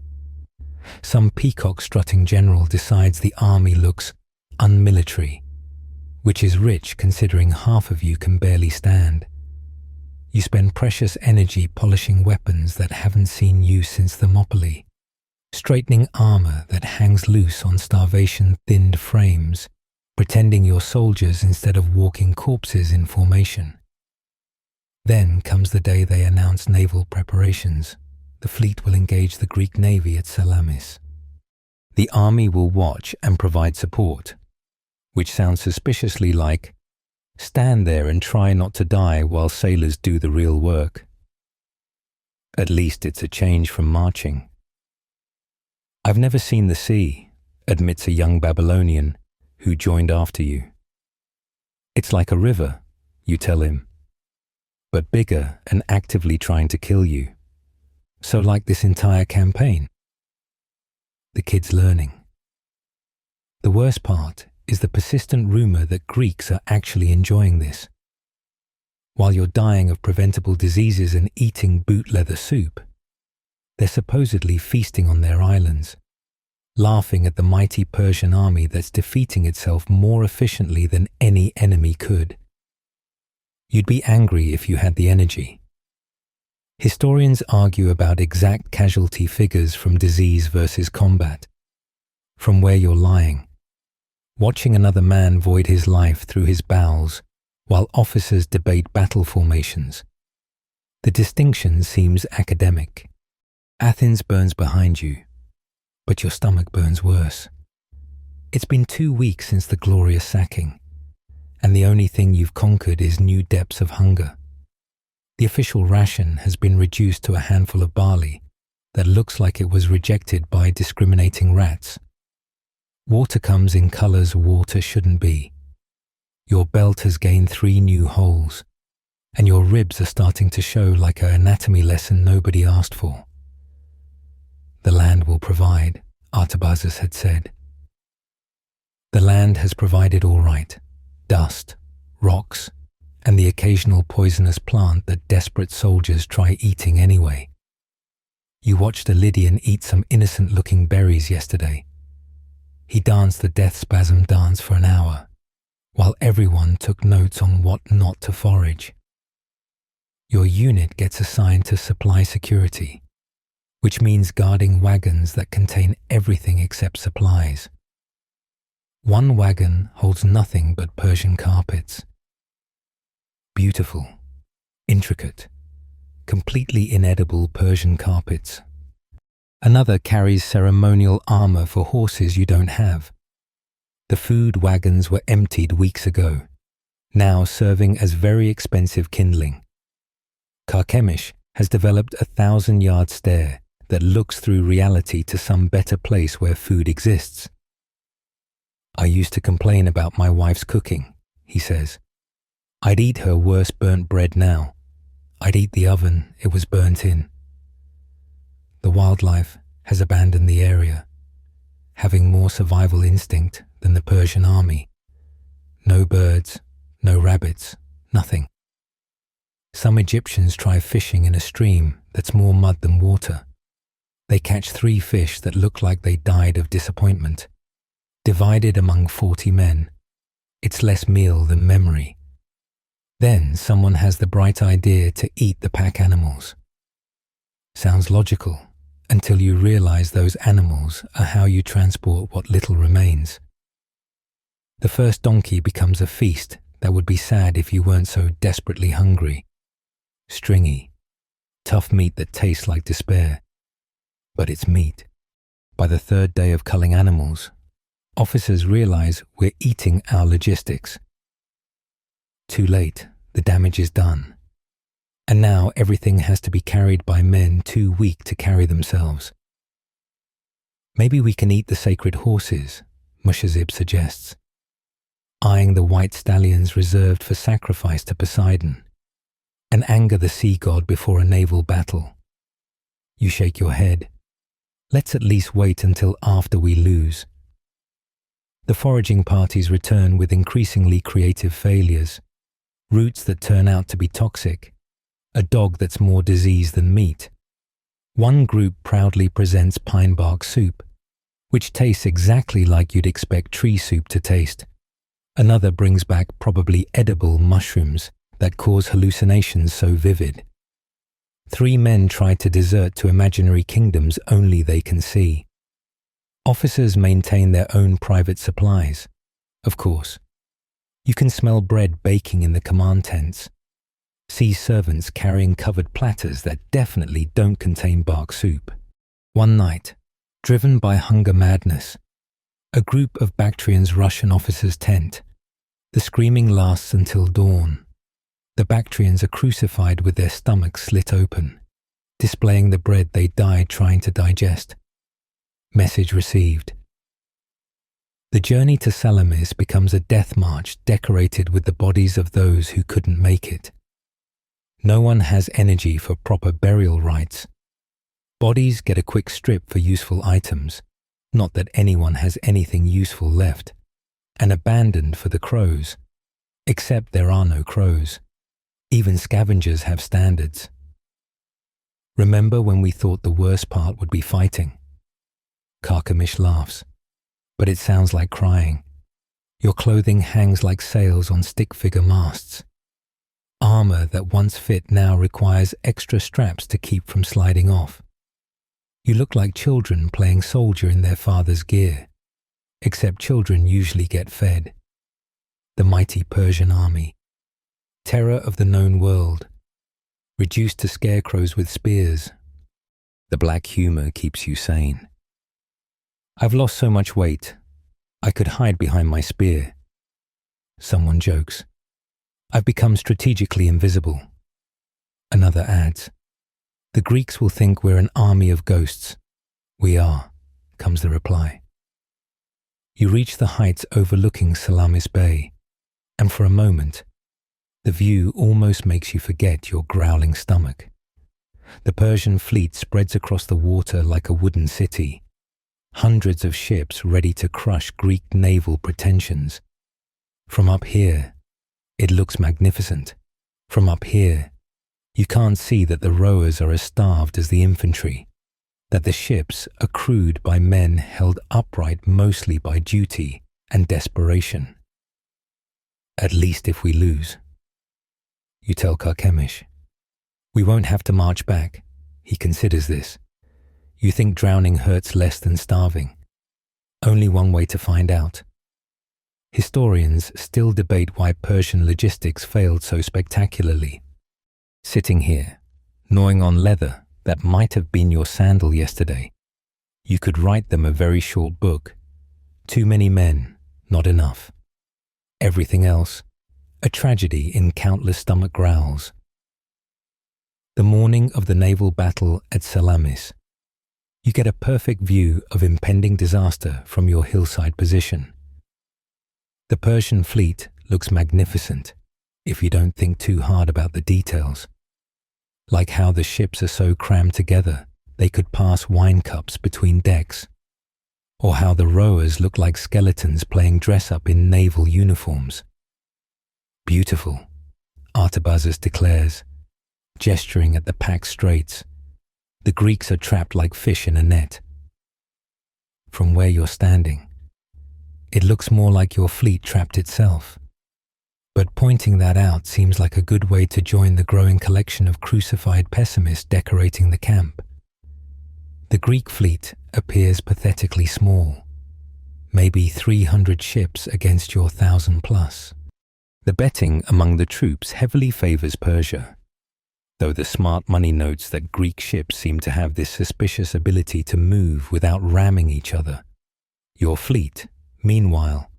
Some peacock-strutting general decides the army looks unmilitary, which is rich considering half of you can barely stand. You spend precious energy polishing weapons that haven't seen use since Thermopylae, straightening armor that hangs loose on starvation-thinned frames, pretending you're soldiers instead of walking corpses in formation. Then comes the day they announce naval preparations. The fleet will engage the Greek navy at Salamis. The army will watch and provide support, which sounds suspiciously like, stand there and try not to die while sailors do the real work. At least it's a change from marching. I've never seen the sea, admits a young Babylonian who joined after you. It's like a river, you tell him, but bigger and actively trying to kill you. So like this entire campaign. The kid's learning. The worst part is the persistent rumor that Greeks are actually enjoying this. While you're dying of preventable diseases and eating boot leather soup, they're supposedly feasting on their islands, laughing at the mighty Persian army that's defeating itself more efficiently than any enemy could. You'd be angry if you had the energy. Historians argue about exact casualty figures from disease versus combat. From where you're lying, watching another man void his life through his bowels while officers debate battle formations. The distinction seems academic. Athens burns behind you, but your stomach burns worse. It's been 2 weeks since the glorious sacking, and the only thing you've conquered is new depths of hunger. The official ration has been reduced to a handful of barley that looks like it was rejected by discriminating rats. Water comes in colors water shouldn't be. Your belt has gained 3 new holes, and your ribs are starting to show like an anatomy lesson nobody asked for. The land will provide, Artabazus had said. The land has provided all right. Dust, rocks, and the occasional poisonous plant that desperate soldiers try eating anyway. You watched a Lydian eat some innocent-looking berries yesterday. He danced the death spasm dance for an hour, while everyone took notes on what not to forage. Your unit gets assigned to supply security, which means guarding wagons that contain everything except supplies. One wagon holds nothing but Persian carpets. Beautiful, intricate, completely inedible Persian carpets. Another carries ceremonial armor for horses you don't have. The food wagons were emptied weeks ago, now serving as very expensive kindling. Carchemish has developed a 1,000-yard stare that looks through reality to some better place where food exists. I used to complain about my wife's cooking, he says. I'd eat her worse burnt bread now. I'd eat the oven it was burnt in. The wildlife has abandoned the area, having more survival instinct than the Persian army. No birds, no rabbits, nothing. Some Egyptians try fishing in a stream that's more mud than water. They catch 3 fish that look like they died of disappointment. Divided among 40 men, it's less meal than memory. Then someone has the bright idea to eat the pack animals. Sounds logical until you realize those animals are how you transport what little remains. The first donkey becomes a feast that would be sad if you weren't so desperately hungry. Stringy, tough meat that tastes like despair. But it's meat. By the 3rd day of culling animals, officers realize we're eating our logistics. Too late, the damage is done. And now everything has to be carried by men too weak to carry themselves. Maybe we can eat the sacred horses, Mushazib suggests, eyeing the white stallions reserved for sacrifice to Poseidon, and anger the sea god before a naval battle. You shake your head. Let's at least wait until after we lose. The foraging parties return with increasingly creative failures, roots that turn out to be toxic, a dog that's more disease than meat. One group proudly presents pine bark soup, which tastes exactly like you'd expect tree soup to taste. Another brings back probably edible mushrooms that cause hallucinations so vivid. 3 men try to desert to imaginary kingdoms only they can see. Officers maintain their own private supplies. Of course, you can smell bread baking in the command tents. See servants carrying covered platters that definitely don't contain bark soup. One night, Driven by hunger madness, a group of Bactrians rush an officer's tent. The screaming lasts until dawn. The Bactrians are crucified with their stomachs slit open, displaying the bread they died trying to digest. Message received. The journey to Salamis becomes a death march decorated with the bodies of those who couldn't make it. No one has energy for proper burial rites. Bodies get a quick strip for useful items, not that anyone has anything useful left, and abandoned for the crows. Except there are no crows. Even scavengers have standards. Remember when we thought the worst part would be fighting? Carchemish laughs, but it sounds like crying. Your clothing hangs like sails on stick-figure masts. Armor that once fit now requires extra straps to keep from sliding off. You look like children playing soldier in their father's gear, except children usually get fed. The mighty Persian army, terror of the known world, reduced to scarecrows with spears. The black humor keeps you sane. I've lost so much weight, I could hide behind my spear. Someone jokes. I've become strategically invisible. Another adds. The Greeks will think we're an army of ghosts. We are, comes the reply. You reach the heights overlooking Salamis Bay, and for a moment, the view almost makes you forget your growling stomach. The Persian fleet spreads across the water like a wooden city, hundreds of ships ready to crush Greek naval pretensions. From up here, it looks magnificent. From up here, you can't see that the rowers are as starved as the infantry, that the ships are crewed by men held upright mostly by duty and desperation. At least if we lose. You tell Carchemish. We won't have to march back. He considers this. You think drowning hurts less than starving. Only one way to find out. Historians still debate why Persian logistics failed so spectacularly. Sitting here, gnawing on leather that might have been your sandal yesterday, you could write them a very short book. Too many men, not enough. Everything else, a tragedy in countless stomach growls. The morning of the naval battle at Salamis, you get a perfect view of impending disaster from your hillside position. The Persian fleet looks magnificent if you don't think too hard about the details. Like how the ships are so crammed together they could pass wine cups between decks, or how the rowers look like skeletons playing dress-up in naval uniforms. Beautiful, Artabazus declares, gesturing at the packed straits. The Greeks are trapped like fish in a net. From where you're standing, it looks more like your fleet trapped itself. But pointing that out seems like a good way to join the growing collection of crucified pessimists decorating the camp. The Greek fleet appears pathetically small, maybe 300 ships against your 1,000 plus. The betting among the troops heavily favors Persia, though the smart money notes that Greek ships seem to have this suspicious ability to move without ramming each other. Your fleet, meanwhile,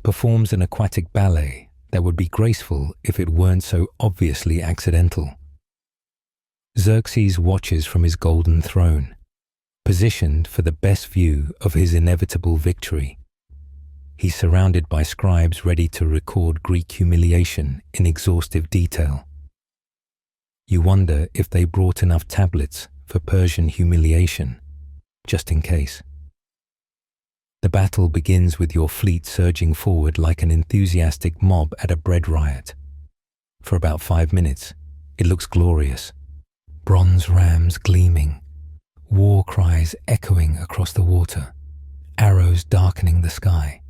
performs an aquatic ballet that would be graceful if it weren't so obviously accidental. Xerxes watches from his golden throne, positioned for the best view of his inevitable victory. He's surrounded by scribes ready to record Greek humiliation in exhaustive detail. You wonder if they brought enough tablets for Persian humiliation, just in case. The battle begins with your fleet surging forward like an enthusiastic mob at a bread riot. For about 5 minutes, it looks glorious. Bronze rams gleaming, war cries echoing across the water, arrows darkening the sky.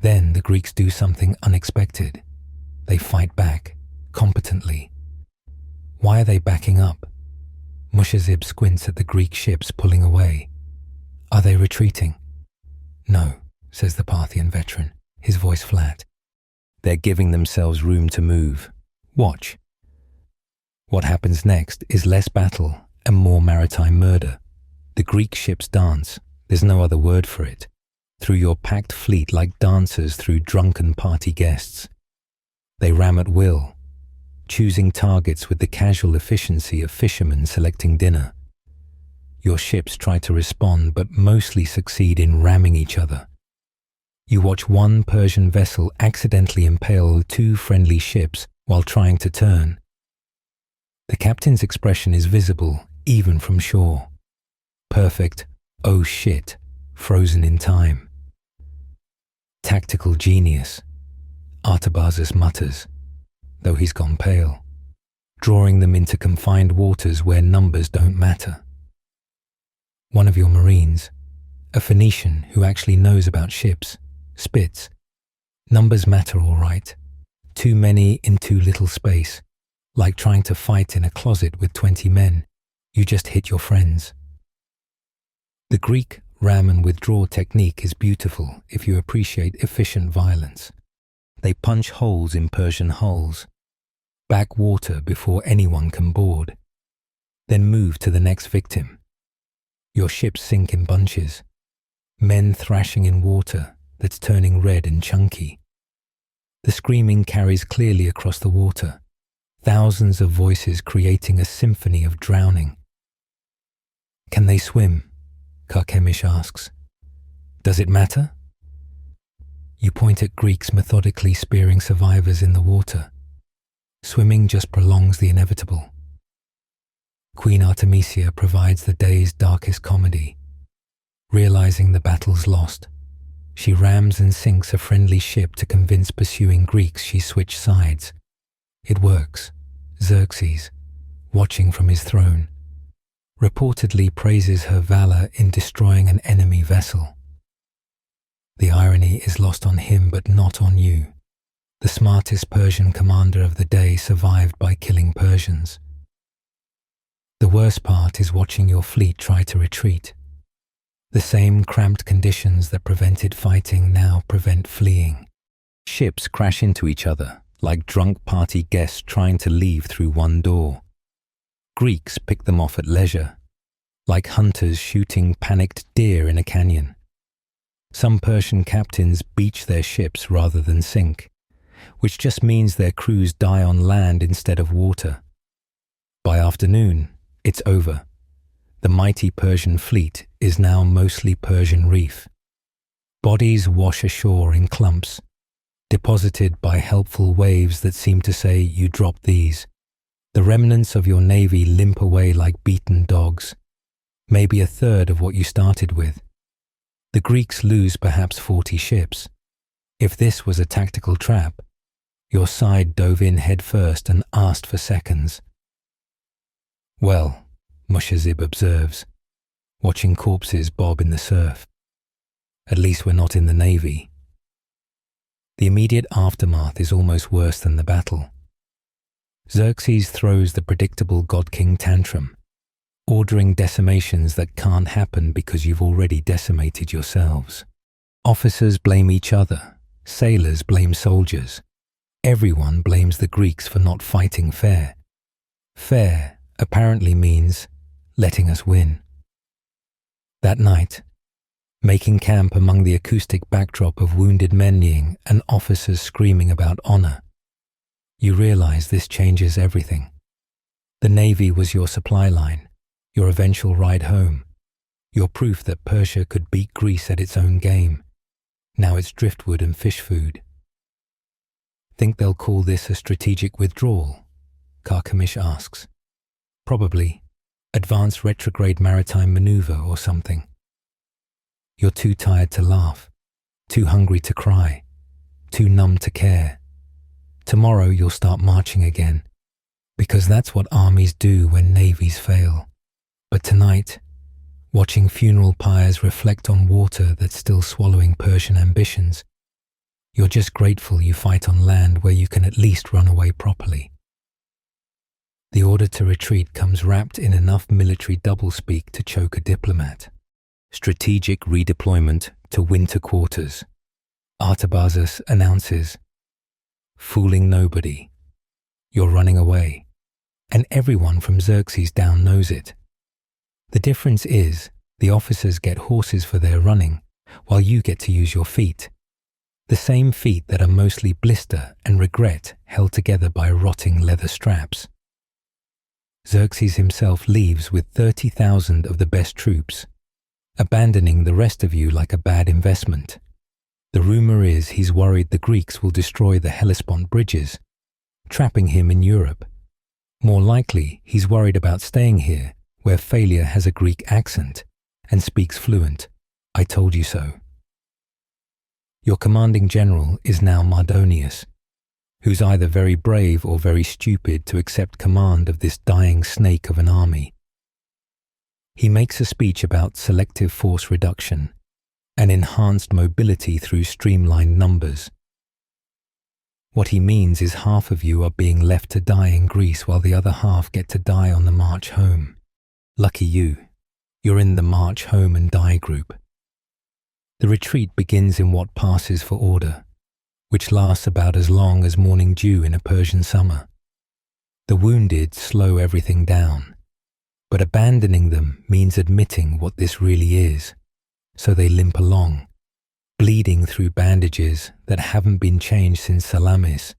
Then the Greeks do something unexpected. They fight back, competently. Why are they backing up? Mushazib squints at the Greek ships pulling away. Are they retreating? No, says the Parthian veteran, his voice flat. They're giving themselves room to move. Watch. What happens next is less battle and more maritime murder. The Greek ships dance, there's no other word for it, through your packed fleet like dancers through drunken party guests. They ram at will, choosing targets with the casual efficiency of fishermen selecting dinner. Your ships try to respond but mostly succeed in ramming each other. You watch one Persian vessel accidentally impale two friendly ships while trying to turn. The captain's expression is visible even from shore. Perfect, oh shit, frozen in time. Tactical genius, Artabazus mutters, though he's gone pale, drawing them into confined waters where numbers don't matter. One of your Marines, a Phoenician who actually knows about ships, spits, numbers matter all right. Too many in too little space. Like trying to fight in a closet with 20 men, you just hit your friends. The Greek ram and withdraw technique is beautiful if you appreciate efficient violence. They punch holes in Persian hulls, back water before anyone can board, then move to the next victim. Your ships sink in bunches, men thrashing in water that's turning red and chunky. The screaming carries clearly across the water, thousands of voices creating a symphony of drowning. Can they swim? Karkemish asks. Does it matter? You point at Greeks methodically spearing survivors in the water. Swimming just prolongs the inevitable. Queen Artemisia provides the day's darkest comedy. Realizing the battle's lost, she rams and sinks a friendly ship to convince pursuing Greeks she's switched sides. It works. Xerxes, watching from his throne, reportedly praises her valor in destroying an enemy vessel. The irony is lost on him but not on you. The smartest Persian commander of the day survived by killing Persians. The worst part is watching your fleet try to retreat. The same cramped conditions that prevented fighting now prevent fleeing. Ships crash into each other, like drunk party guests trying to leave through one door. Greeks pick them off at leisure, like hunters shooting panicked deer in a canyon. Some Persian captains beach their ships rather than sink, which just means their crews die on land instead of water. By afternoon, it's over. The mighty Persian fleet is now mostly Persian reef. Bodies wash ashore in clumps, deposited by helpful waves that seem to say you dropped these. The remnants of your navy limp away like beaten dogs, maybe a third of what you started with. The Greeks lose perhaps 40 ships. If this was a tactical trap, your side dove in head first and asked for seconds. Well, Mushazib observes, watching corpses bob in the surf. At least we're not in the navy. The immediate aftermath is almost worse than the battle. Xerxes throws the predictable god-king tantrum, ordering decimations that can't happen because you've already decimated yourselves. Officers blame each other, sailors blame soldiers. Everyone blames the Greeks for not fighting fair. Fair apparently means letting us win. That night, making camp among the acoustic backdrop of wounded men kneeling and officers screaming about honor, you realize this changes everything. The Navy was your supply line, your eventual ride home, your proof that Persia could beat Greece at its own game. Now it's driftwood and fish food. Think they'll call this a strategic withdrawal? Karkemish asks. Probably. Advanced retrograde maritime maneuver or something. You're too tired to laugh, too hungry to cry, too numb to care. Tomorrow you'll start marching again, because that's what armies do when navies fail. But tonight, watching funeral pyres reflect on water that's still swallowing Persian ambitions, you're just grateful you fight on land where you can at least run away properly. The order to retreat comes wrapped in enough military doublespeak to choke a diplomat. Strategic redeployment to winter quarters. Artabazus announces, fooling nobody. You're running away, and everyone from Xerxes down knows it. The difference is, The officers get horses for their running, while you get to use your feet. The same feet that are mostly blister and regret held together by rotting leather straps. Xerxes himself leaves with 30,000 of the best troops, abandoning the rest of you like a bad investment. The rumor is he's worried the Greeks will destroy the Hellespont bridges, trapping him in Europe. More likely, he's worried about staying here, where failure has a Greek accent and speaks fluent, "I told you so." Your commanding general is now Mardonius, who's either very brave or very stupid to accept command of this dying snake of an army. He makes a speech about selective force reduction and enhanced mobility through streamlined numbers. What he means is half of you are being left to die in Greece while the other half get to die on the march home. Lucky you, you're in the march home and die group. The retreat begins in what passes for order, which lasts about as long as morning dew in a Persian summer. The wounded slow everything down, but abandoning them means admitting what this really is, so they limp along, bleeding through bandages that haven't been changed since Salamis,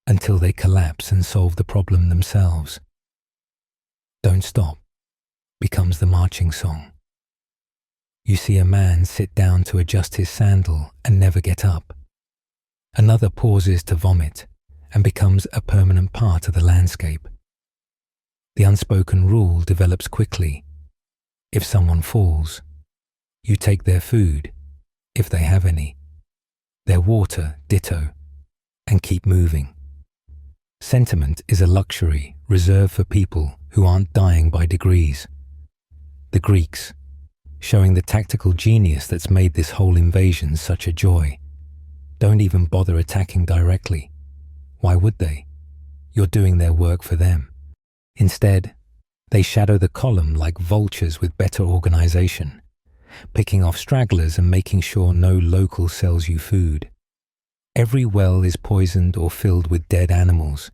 until they collapse and solve the problem themselves. "Don't Stop" becomes the marching song. You see a man sit down to adjust his sandal and never get up. Another pauses to vomit and becomes a permanent part of the landscape. The unspoken rule develops quickly. If someone falls, you take their food, if they have any, their water ditto, and keep moving. Sentiment is a luxury reserved for people who aren't dying by degrees. The Greeks, showing the tactical genius that's made this whole invasion such a joy, don't even bother attacking directly. Why would they? You're doing their work for them. Instead, they shadow the column like vultures with better organization, picking off stragglers and making sure no local sells you food. Every well is poisoned or filled with dead animals.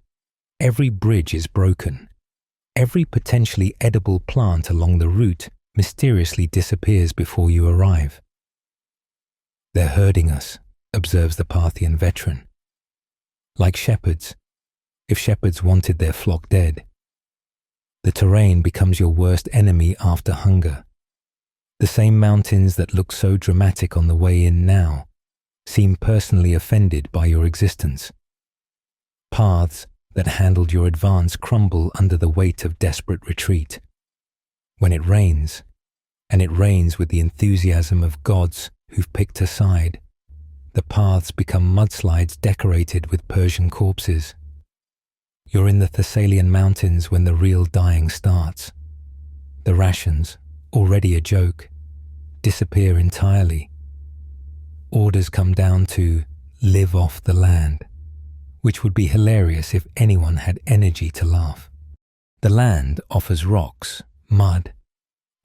Every bridge is broken. Every potentially edible plant along the route mysteriously disappears before you arrive. "They're herding us," observes the Parthian veteran. Like shepherds, if shepherds wanted their flock dead. The terrain becomes your worst enemy after hunger. The same mountains that look so dramatic on the way in now seem personally offended by your existence. Paths that handled your advance crumble under the weight of desperate retreat. When it rains, and it rains with the enthusiasm of gods who've picked a side, the paths become mudslides decorated with Persian corpses. You're in the Thessalian mountains when the real dying starts. The rations, already a joke, disappear entirely. Orders come down to live off the land, which would be hilarious if anyone had energy to laugh. The land offers rocks, mud,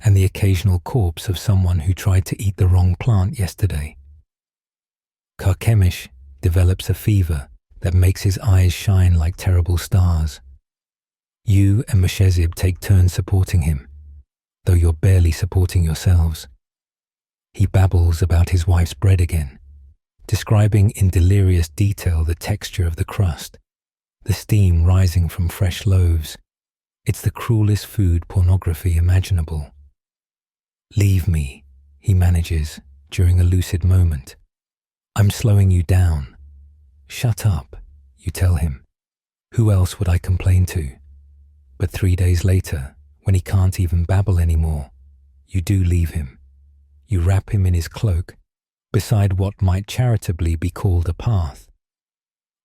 and the occasional corpse of someone who tried to eat the wrong plant yesterday. Carchemish develops a fever that makes his eyes shine like terrible stars. You and Meshezib take turns supporting him, though you're barely supporting yourselves. He babbles about his wife's bread again, describing in delirious detail the texture of the crust, the steam rising from fresh loaves. It's the cruelest food pornography imaginable. "Leave me," he manages during a lucid moment. "I'm slowing you down." "Shut up," you tell him. "Who else would I complain to?" But 3 days later, when he can't even babble anymore, you do leave him. You wrap him in his cloak, beside what might charitably be called a path.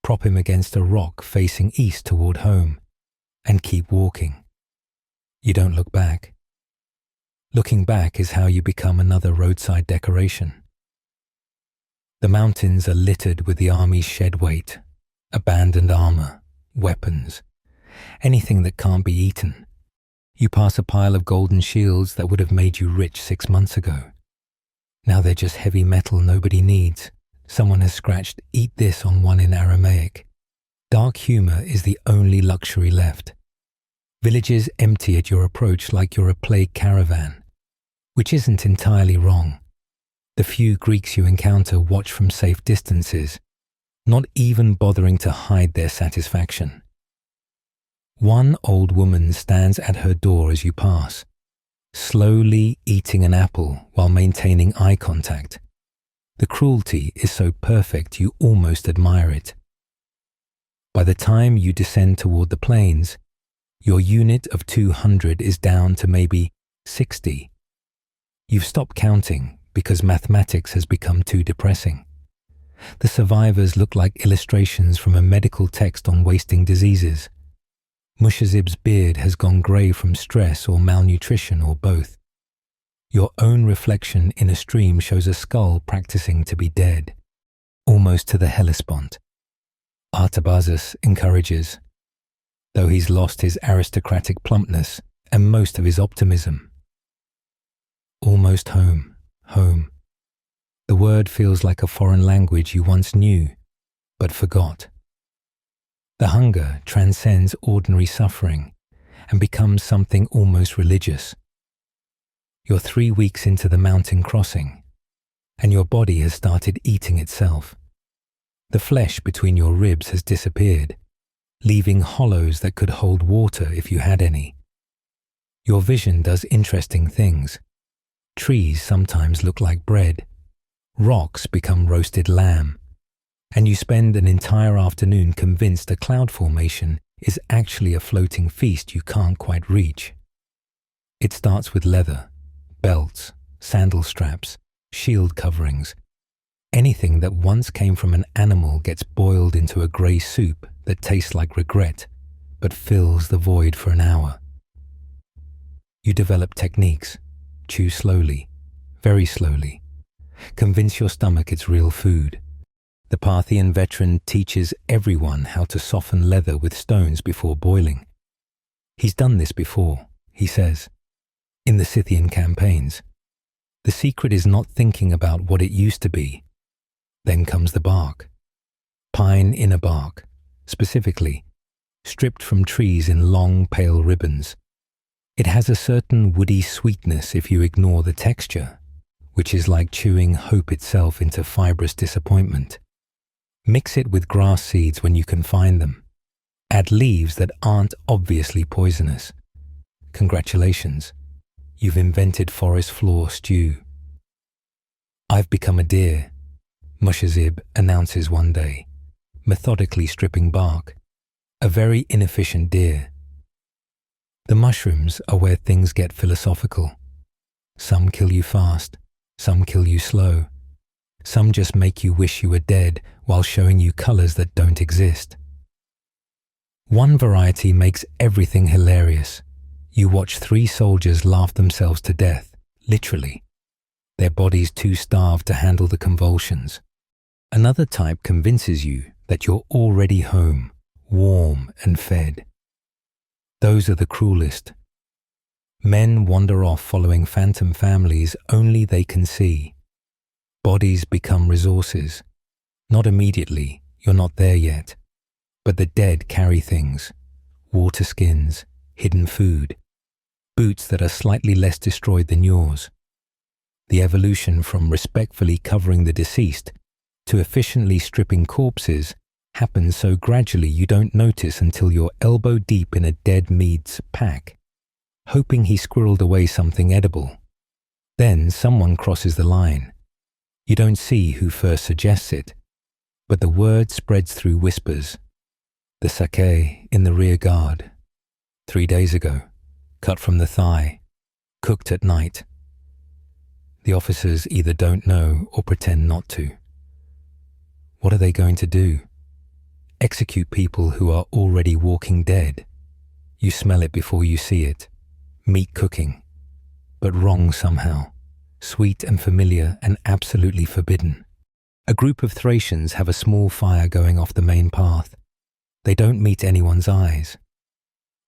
Prop him against a rock facing east toward home, and keep walking. You don't look back. Looking back is how you become another roadside decoration. The mountains are littered with the army's shed weight, abandoned armor, weapons, anything that can't be eaten. You pass a pile of golden shields that would have made you rich 6 months ago. Now they're just heavy metal nobody needs. Someone has scratched "eat this" on one in Aramaic. Dark humor is the only luxury left. Villages empty at your approach like you're a plague caravan. which isn't entirely wrong. The few Greeks you encounter watch from safe distances, not even bothering to hide their satisfaction. One old woman stands at her door as you pass, slowly eating an apple while maintaining eye contact. The cruelty is so perfect you almost admire it. By the time you descend toward the plains, your unit of 200 is down to maybe 60. You've stopped counting because mathematics has become too depressing. The survivors look like illustrations from a medical text on wasting diseases. Mushazib's beard has gone grey from stress or malnutrition or both. Your own reflection in a stream shows a skull practicing to be dead, almost to the Hellespont. Artabazus encourages, though he's lost his aristocratic plumpness and most of his optimism. Almost home, home. The word feels like a foreign language you once knew, but forgot. The hunger transcends ordinary suffering and becomes something almost religious. You're 3 weeks into the mountain crossing, and your body has started eating itself. The flesh between your ribs has disappeared, leaving hollows that could hold water if you had any. Your vision does interesting things. Trees sometimes look like bread. Rocks become roasted lamb. And you spend an entire afternoon convinced a cloud formation is actually a floating feast you can't quite reach. It starts with leather, belts, sandal straps, shield coverings. Anything that once came from an animal gets boiled into a grey soup that tastes like regret, but fills the void for an hour. You develop techniques, chew slowly, very slowly. Convince your stomach it's real food. The Parthian veteran teaches everyone how to soften leather with stones before boiling. He's done this before, he says, in the Scythian campaigns. The secret is not thinking about what it used to be. Then comes the bark. Pine inner bark, specifically, stripped from trees in long, pale ribbons. It has a certain woody sweetness if you ignore the texture, which is like chewing hope itself into fibrous disappointment. Mix it with grass seeds when you can find them. Add leaves that aren't obviously poisonous. Congratulations, you've invented forest floor stew. I've become a deer, Mushazib announces one day, methodically stripping bark. A very inefficient deer. The mushrooms are where things get philosophical. Some kill you fast, some kill you slow. Some just make you wish you were dead while showing you colors that don't exist. One variety makes everything hilarious. You watch 3 soldiers laugh themselves to death, literally. Their bodies too starved to handle the convulsions. Another type convinces you that you're already home, warm and fed. Those are the cruelest. Men wander off following phantom families only they can see. Bodies become resources. Not immediately, you're not there yet. But the dead carry things. Water skins, hidden food, boots that are slightly less destroyed than yours. The evolution from respectfully covering the deceased to efficiently stripping corpses happens so gradually you don't notice until you're elbow deep in a dead Mede's pack, hoping he squirreled away something edible. Then someone crosses the line. You don't see who first suggests it, but the word spreads through whispers. The sake in the rear guard. 3 days ago, cut from the thigh, cooked at night. The officers either don't know or pretend not to. What are they going to do? Execute people who are already walking dead. You smell it before you see it. Meat cooking. But wrong somehow. Sweet and familiar and absolutely forbidden. A group of Thracians have a small fire going off the main path. They don't meet anyone's eyes.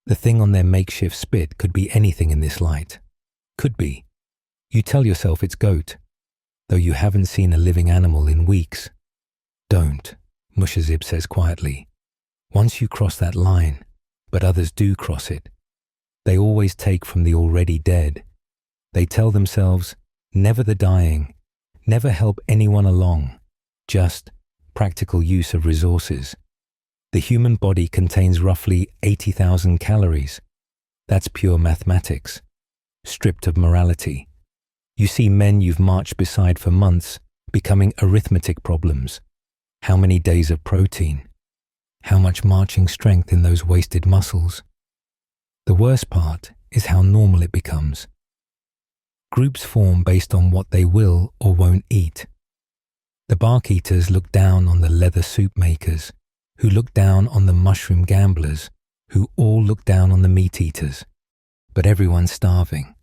The thing on their makeshift spit could be anything in this light. Could be. You tell yourself it's goat, though you haven't seen a living animal in weeks. Don't, Mushazib says quietly. Once you cross that line, but others do cross it. They always take from the already dead. They tell themselves, never the dying, never help anyone along, just practical use of resources. The human body contains roughly 80,000 calories. That's pure mathematics, stripped of morality. You see men you've marched beside for months becoming arithmetic problems. How many days of protein? How much marching strength in those wasted muscles? The worst part is how normal it becomes. Groups form based on what they will or won't eat. The bark eaters look down on the leather soup makers, who look down on the mushroom gamblers, who all look down on the meat eaters. But everyone's starving.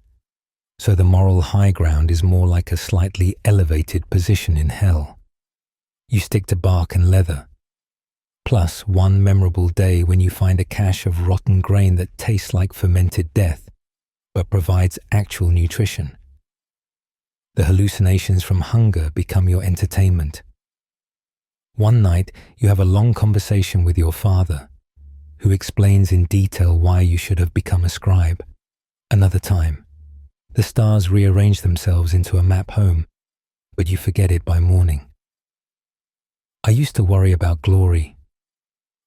So the moral high ground is more like a slightly elevated position in hell. You stick to bark and leather. Plus one memorable day when you find a cache of rotten grain that tastes like fermented death, but provides actual nutrition. The hallucinations from hunger become your entertainment. One night, you have a long conversation with your father, who explains in detail why you should have become a scribe. Another time, the stars rearrange themselves into a map home, but you forget it by morning. I used to worry about glory.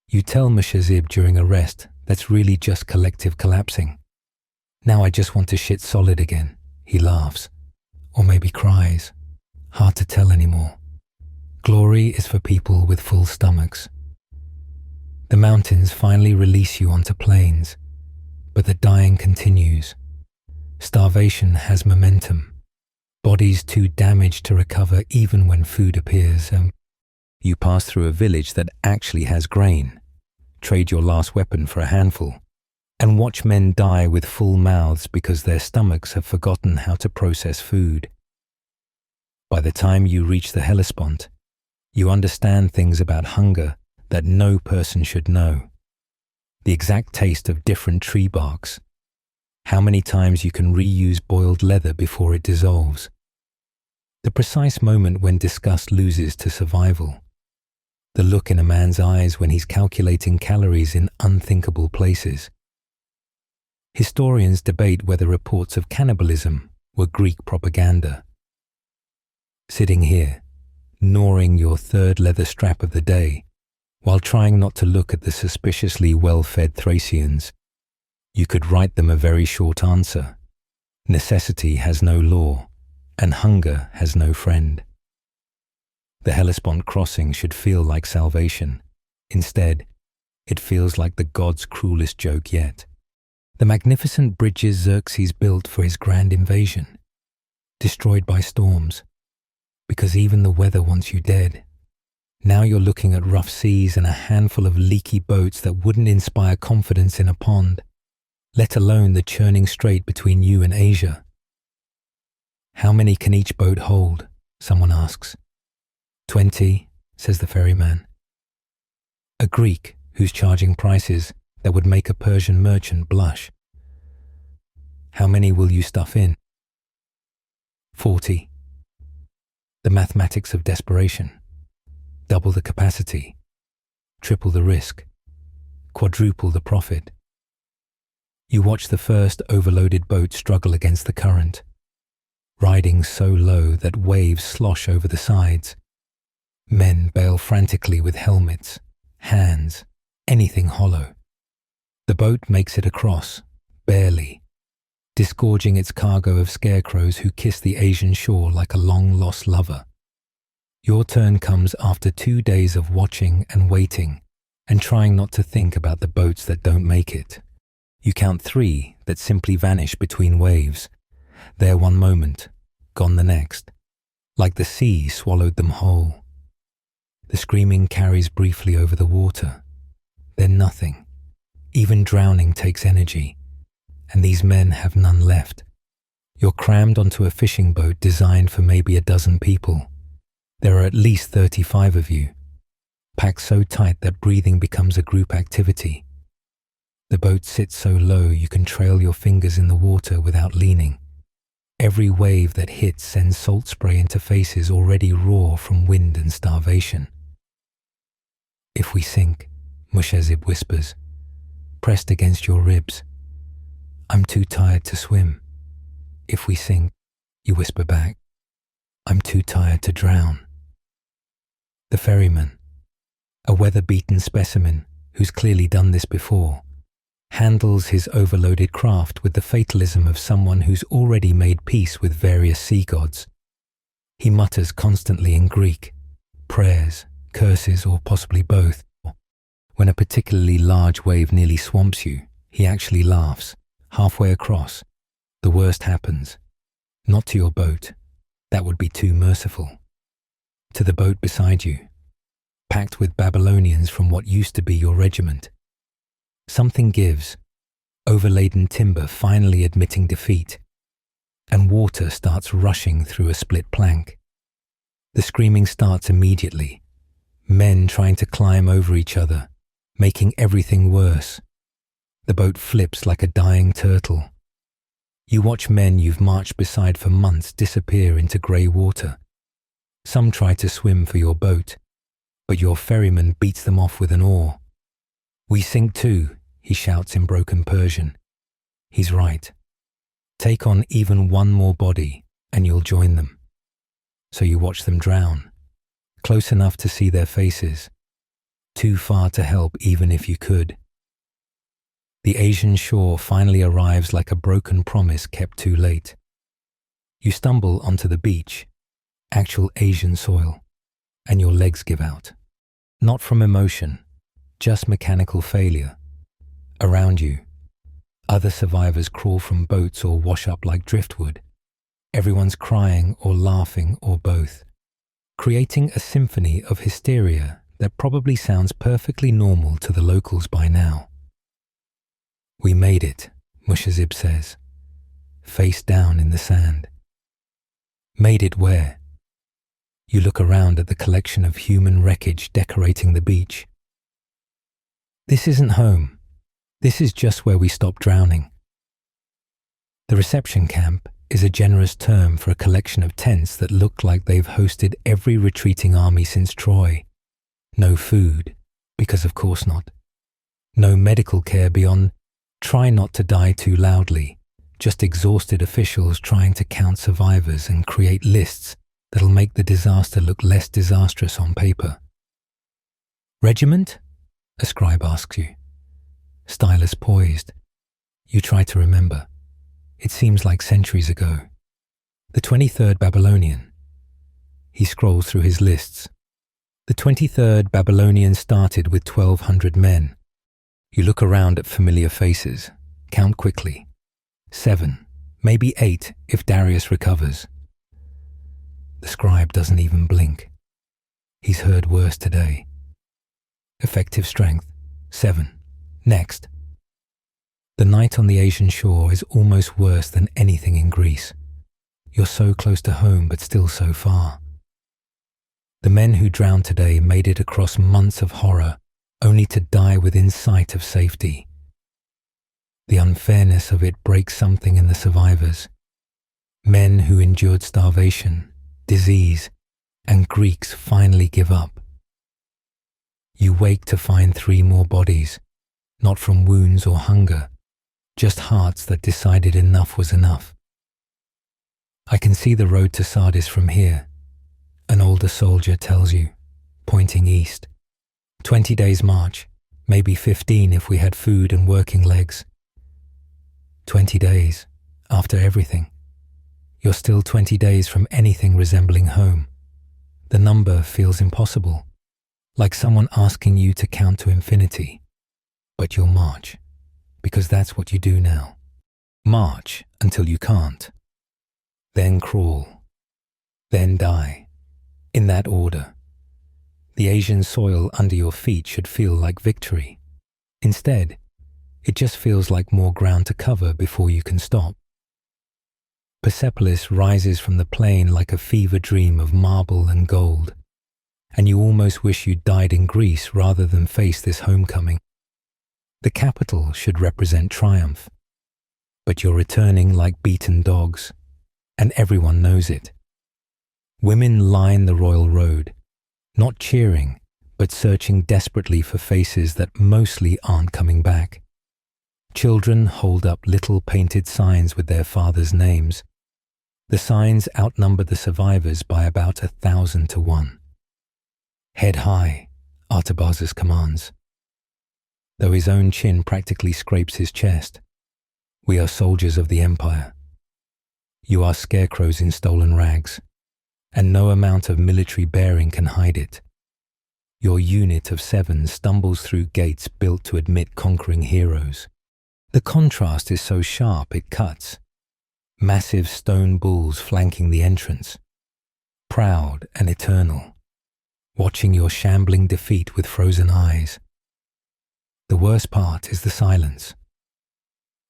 You tell Mushazib during a rest that's really just collective collapsing. Now I just want to shit solid again, he laughs. Or maybe cries. Hard to tell anymore. Glory is for people with full stomachs. The mountains finally release you onto plains, but the dying continues. Starvation has momentum. Bodies too damaged to recover even when food appears. You pass through a village that actually has grain, trade your last weapon for a handful, and watch men die with full mouths because their stomachs have forgotten how to process food. By the time you reach the Hellespont, you understand things about hunger that no person should know. The exact taste of different tree barks, how many times you can reuse boiled leather before it dissolves, the precise moment when disgust loses to survival, the look in a man's eyes when he's calculating calories in unthinkable places. Historians debate whether reports of cannibalism were Greek propaganda. Sitting here, gnawing your third leather strap of the day, while trying not to look at the suspiciously well-fed Thracians, you could write them a very short answer. Necessity has no law, and hunger has no friend. The Hellespont crossing should feel like salvation. Instead, it feels like the god's cruelest joke yet. The magnificent bridges Xerxes built for his grand invasion, destroyed by storms, because even the weather wants you dead. Now you're looking at rough seas and a handful of leaky boats that wouldn't inspire confidence in a pond, let alone the churning strait between you and Asia. How many can each boat hold? Someone asks. 20, says the ferryman. A Greek who's charging prices that would make a Persian merchant blush. How many will you stuff in? 40. The mathematics of desperation. Double the capacity, triple the risk, quadruple the profit. You watch the first overloaded boat struggle against the current, riding so low that waves slosh over the sides. Men bail frantically with helmets, hands, anything hollow. The boat makes it across, barely, disgorging its cargo of scarecrows who kiss the Asian shore like a long-lost lover. Your turn comes after 2 days of watching and waiting and trying not to think about the boats that don't make it. You count 3 that simply vanish between waves. There one moment, gone the next, like the sea swallowed them whole. The screaming carries briefly over the water, then nothing. Even drowning takes energy, and these men have none left. You're crammed onto a fishing boat designed for maybe a dozen people. There are at least 35 of you, packed so tight that breathing becomes a group activity. The boat sits so low you can trail your fingers in the water without leaning. Every wave that hits sends salt spray into faces already raw from wind and starvation. If we sink, Mushazib whispers, pressed against your ribs. I'm too tired to swim. If we sink, you whisper back, I'm too tired to drown. The ferryman, a weather-beaten specimen who's clearly done this before, handles his overloaded craft with the fatalism of someone who's already made peace with various sea gods. He mutters constantly in Greek, prayers, curses, or possibly both. When a particularly large wave nearly swamps you, he actually laughs, halfway across. The worst happens. Not to your boat. That would be too merciful. To the boat beside you, packed with Babylonians from what used to be your regiment. Something gives, overladen timber finally admitting defeat, and water starts rushing through a split plank. The screaming starts immediately, men trying to climb over each other, making everything worse. The boat flips like a dying turtle. You watch men you've marched beside for months disappear into grey water. Some try to swim for your boat, but your ferryman beats them off with an oar. We sink too, he shouts in broken Persian. He's right. Take on even one more body and you'll join them. So you watch them drown, close enough to see their faces, too far to help even if you could. The Asian shore finally arrives like a broken promise kept too late. You stumble onto the beach, actual Asian soil, and your legs give out. Not from emotion, just mechanical failure. Around you, other survivors crawl from boats or wash up like driftwood. Everyone's crying or laughing or both, creating a symphony of hysteria that probably sounds perfectly normal to the locals by now. We made it, Mushazib says, face down in the sand. Made it where? You look around at the collection of human wreckage decorating the beach. This isn't home. This is just where we stopped drowning. The reception camp is a generous term for a collection of tents that look like they've hosted every retreating army since Troy. No food, because of course not. No medical care beyond try not to die too loudly, just exhausted officials trying to count survivors and create lists that'll make the disaster look less disastrous on paper. Regiment? A scribe asks you. Stylus poised. You try to remember. It seems like centuries ago. The 23rd Babylonian. He scrolls through his lists. The 23rd Babylonian started with 1,200 men. You look around at familiar faces, count quickly. 7, maybe 8 if Darius recovers. The scribe doesn't even blink. He's heard worse today. Effective strength, 7. Next. The night on the Asian shore is almost worse than anything in Greece. You're so close to home but still so far. The men who drowned today made it across months of horror, only to die within sight of safety. The unfairness of it breaks something in the survivors. Men who endured starvation, disease, and Greeks finally give up. You wake to find 3 more bodies, not from wounds or hunger, just hearts that decided enough was enough. I can see the road to Sardis from here, an older soldier tells you, pointing east. 20 days march, maybe 15 if we had food and working legs. 20 days, after everything. You're still 20 days from anything resembling home. The number feels impossible, like someone asking you to count to infinity. But you'll march, because that's what you do now. March until you can't. Then crawl. Then die. In that order. The Asian soil under your feet should feel like victory. Instead, it just feels like more ground to cover before you can stop. Persepolis rises from the plain like a fever dream of marble and gold, and you almost wish you'd died in Greece rather than face this homecoming. The capital should represent triumph, but you're returning like beaten dogs, and everyone knows it. Women line the royal road, not cheering, but searching desperately for faces that mostly aren't coming back. Children hold up little painted signs with their fathers' names, The signs outnumber the survivors by about 1,000 to 1. Head high, Artabazus commands. Though his own chin practically scrapes his chest, we are soldiers of the Empire. You are scarecrows in stolen rags, and no amount of military bearing can hide it. Your unit of 7 stumbles through gates built to admit conquering heroes. The contrast is so sharp it cuts. Massive stone bulls flanking the entrance, proud and eternal, watching your shambling defeat with frozen eyes. The worst part is the silence.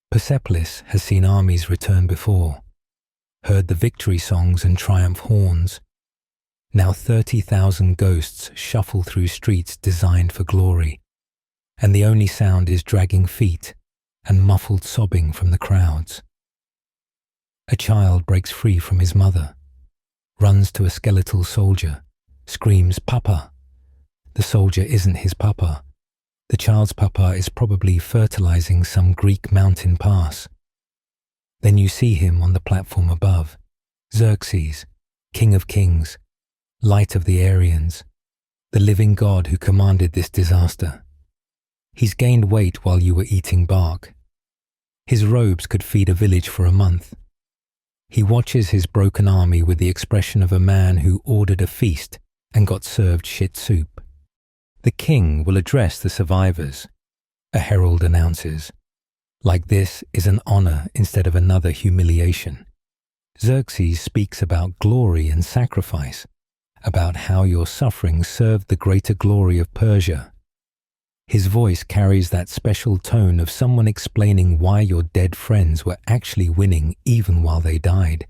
Persepolis has seen armies return before, heard the victory songs and triumph horns. Now 30,000 ghosts shuffle through streets designed for glory, and the only sound is dragging feet and muffled sobbing from the crowds. A child breaks free from his mother, runs to a skeletal soldier, screams, "Papa!" The soldier isn't his papa. The child's papa is probably fertilizing some Greek mountain pass. Then you see him on the platform above, Xerxes, King of Kings, Light of the Aryans, the living god who commanded this disaster. He's gained weight while you were eating bark. His robes could feed a village for a month. He watches his broken army with the expression of a man who ordered a feast and got served shit soup. The king will address the survivors, a herald announces. Like this is an honor instead of another humiliation. Xerxes speaks about glory and sacrifice, about how your suffering served the greater glory of Persia. His voice carries that special tone of someone explaining why your dead friends were actually winning even while they died.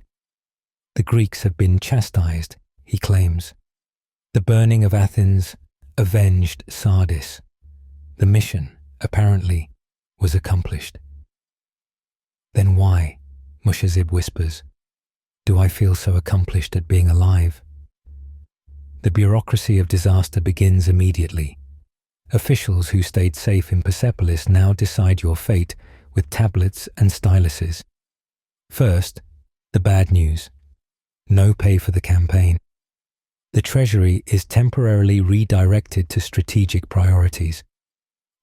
The Greeks have been chastised, he claims. The burning of Athens avenged Sardis. The mission, apparently, was accomplished. Then why, Mushazib whispers, do I feel so accomplished at being alive? The bureaucracy of disaster begins immediately. Officials who stayed safe in Persepolis now decide your fate with tablets and styluses. First, the bad news. No pay for the campaign. The treasury is temporarily redirected to strategic priorities,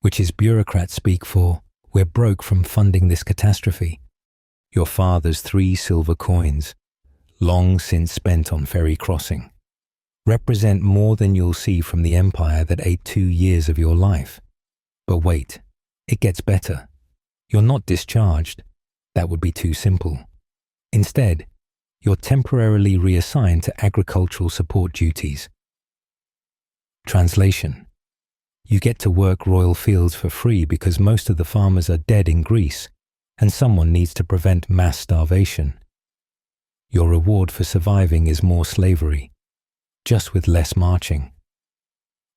which is bureaucrat speak for, "We're broke from funding this catastrophe." Your father's 3 silver coins, long since spent on ferry crossing, represent more than you'll see from the empire that ate 2 years of your life. But wait, it gets better. You're not discharged. That would be too simple. Instead, you're temporarily reassigned to agricultural support duties. Translation: you get to work royal fields for free because most of the farmers are dead in Greece, and someone needs to prevent mass starvation. Your reward for surviving is more slavery, just with less marching.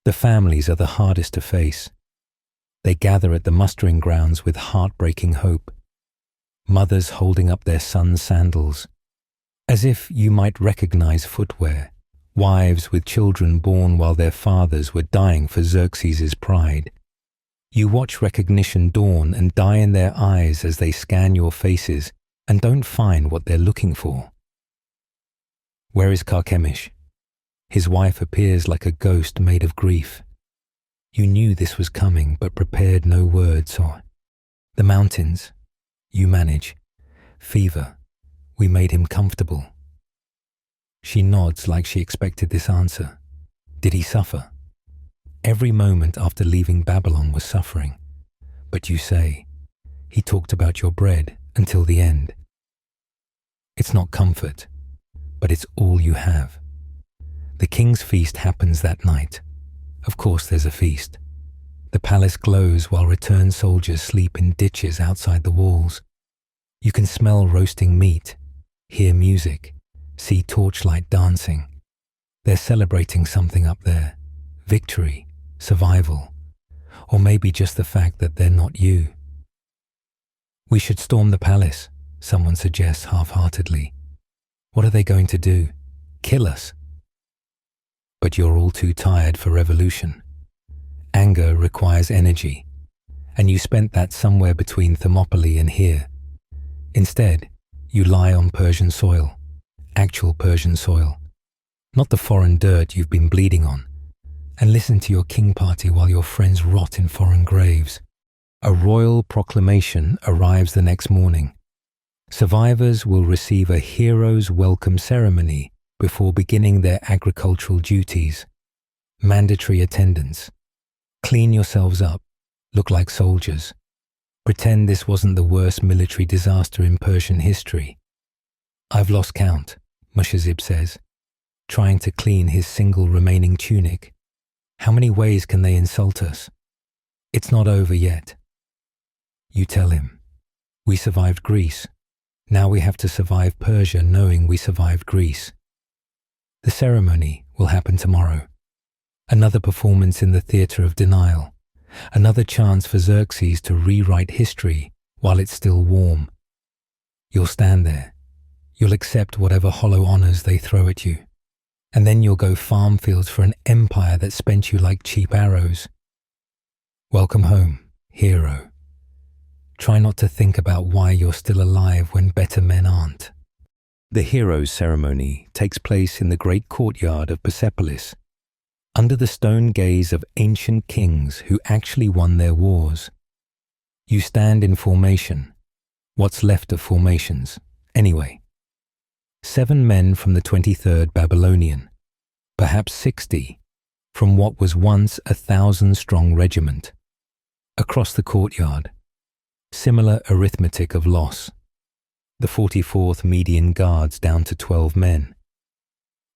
The families are the hardest to face. They gather at the mustering grounds with heartbreaking hope, mothers holding up their sons' sandals, as if you might recognize footwear, wives with children born while their fathers were dying for Xerxes' pride. You watch recognition dawn and die in their eyes as they scan your faces and don't find what they're looking for. Where is Carchemish? His wife appears like a ghost made of grief. You knew this was coming but prepared no words or... The mountains, you manage. Fever, we made him comfortable. She nods like she expected this answer. Did he suffer? Every moment after leaving Babylon was suffering. But you say, he talked about your bread until the end. It's not comfort, but it's all you have. The king's feast happens that night. Of course there's a feast. The palace glows while returned soldiers sleep in ditches outside the walls. You can smell roasting meat, hear music, see torchlight dancing. They're celebrating something up there. Victory, survival, or maybe just the fact that they're not you. We should storm the palace, someone suggests half-heartedly. What are they going to do? Kill us? But you're all too tired for revolution. Anger requires energy, and you spent that somewhere between Thermopylae and here. Instead, you lie on Persian soil, actual Persian soil, not the foreign dirt you've been bleeding on, and listen to your king party while your friends rot in foreign graves. A royal proclamation arrives the next morning. Survivors will receive a hero's welcome ceremony before beginning their agricultural duties. Mandatory attendance. Clean yourselves up. Look like soldiers. Pretend this wasn't the worst military disaster in Persian history. I've lost count, Mushazib says, trying to clean his single remaining tunic. How many ways can they insult us? It's not over yet. You tell him, we survived Greece. Now we have to survive Persia knowing we survived Greece. The ceremony will happen tomorrow. Another performance in the theatre of denial. Another chance for Xerxes to rewrite history while it's still warm. You'll stand there. You'll accept whatever hollow honors they throw at you. And then you'll go farm fields for an empire that spent you like cheap arrows. Welcome home, hero. Try not to think about why you're still alive when better men aren't. The hero's ceremony takes place in the great courtyard of Persepolis, under the stone gaze of ancient kings who actually won their wars. You stand in formation. What's left of formations, anyway? 7 men from the 23rd Babylonian, perhaps 60, from what was once a 1,000-strong regiment. Across the courtyard, similar arithmetic of loss. The 44th Median Guards down to 12 men.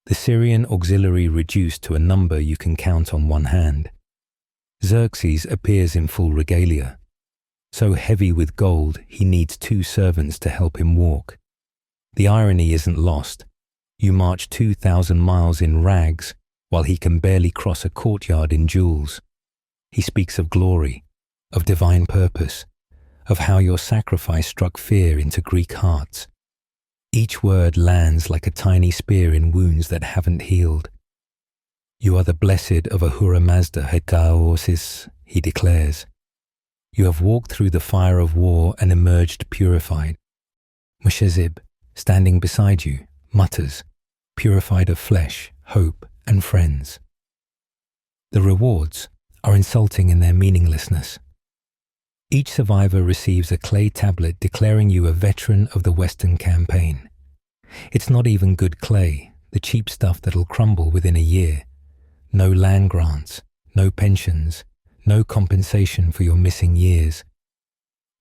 The Syrian auxiliary reduced to a number you can count on one hand. Xerxes appears in full regalia, so heavy with gold he needs 2 servants to help him walk. The irony isn't lost. You march 2,000 miles in rags while he can barely cross a courtyard in jewels. He speaks of glory, of divine purpose, of how your sacrifice struck fear into Greek hearts. Each word lands like a tiny spear in wounds that haven't healed. You are the blessed of Ahura Mazda Hekaosis, he declares. You have walked through the fire of war and emerged purified. Mushazib, standing beside you, mutters, purified of flesh, hope, and friends. The rewards are insulting in their meaninglessness. Each survivor receives a clay tablet declaring you a veteran of the Western campaign. It's not even good clay, the cheap stuff that'll crumble within a year. No land grants, no pensions, no compensation for your missing years.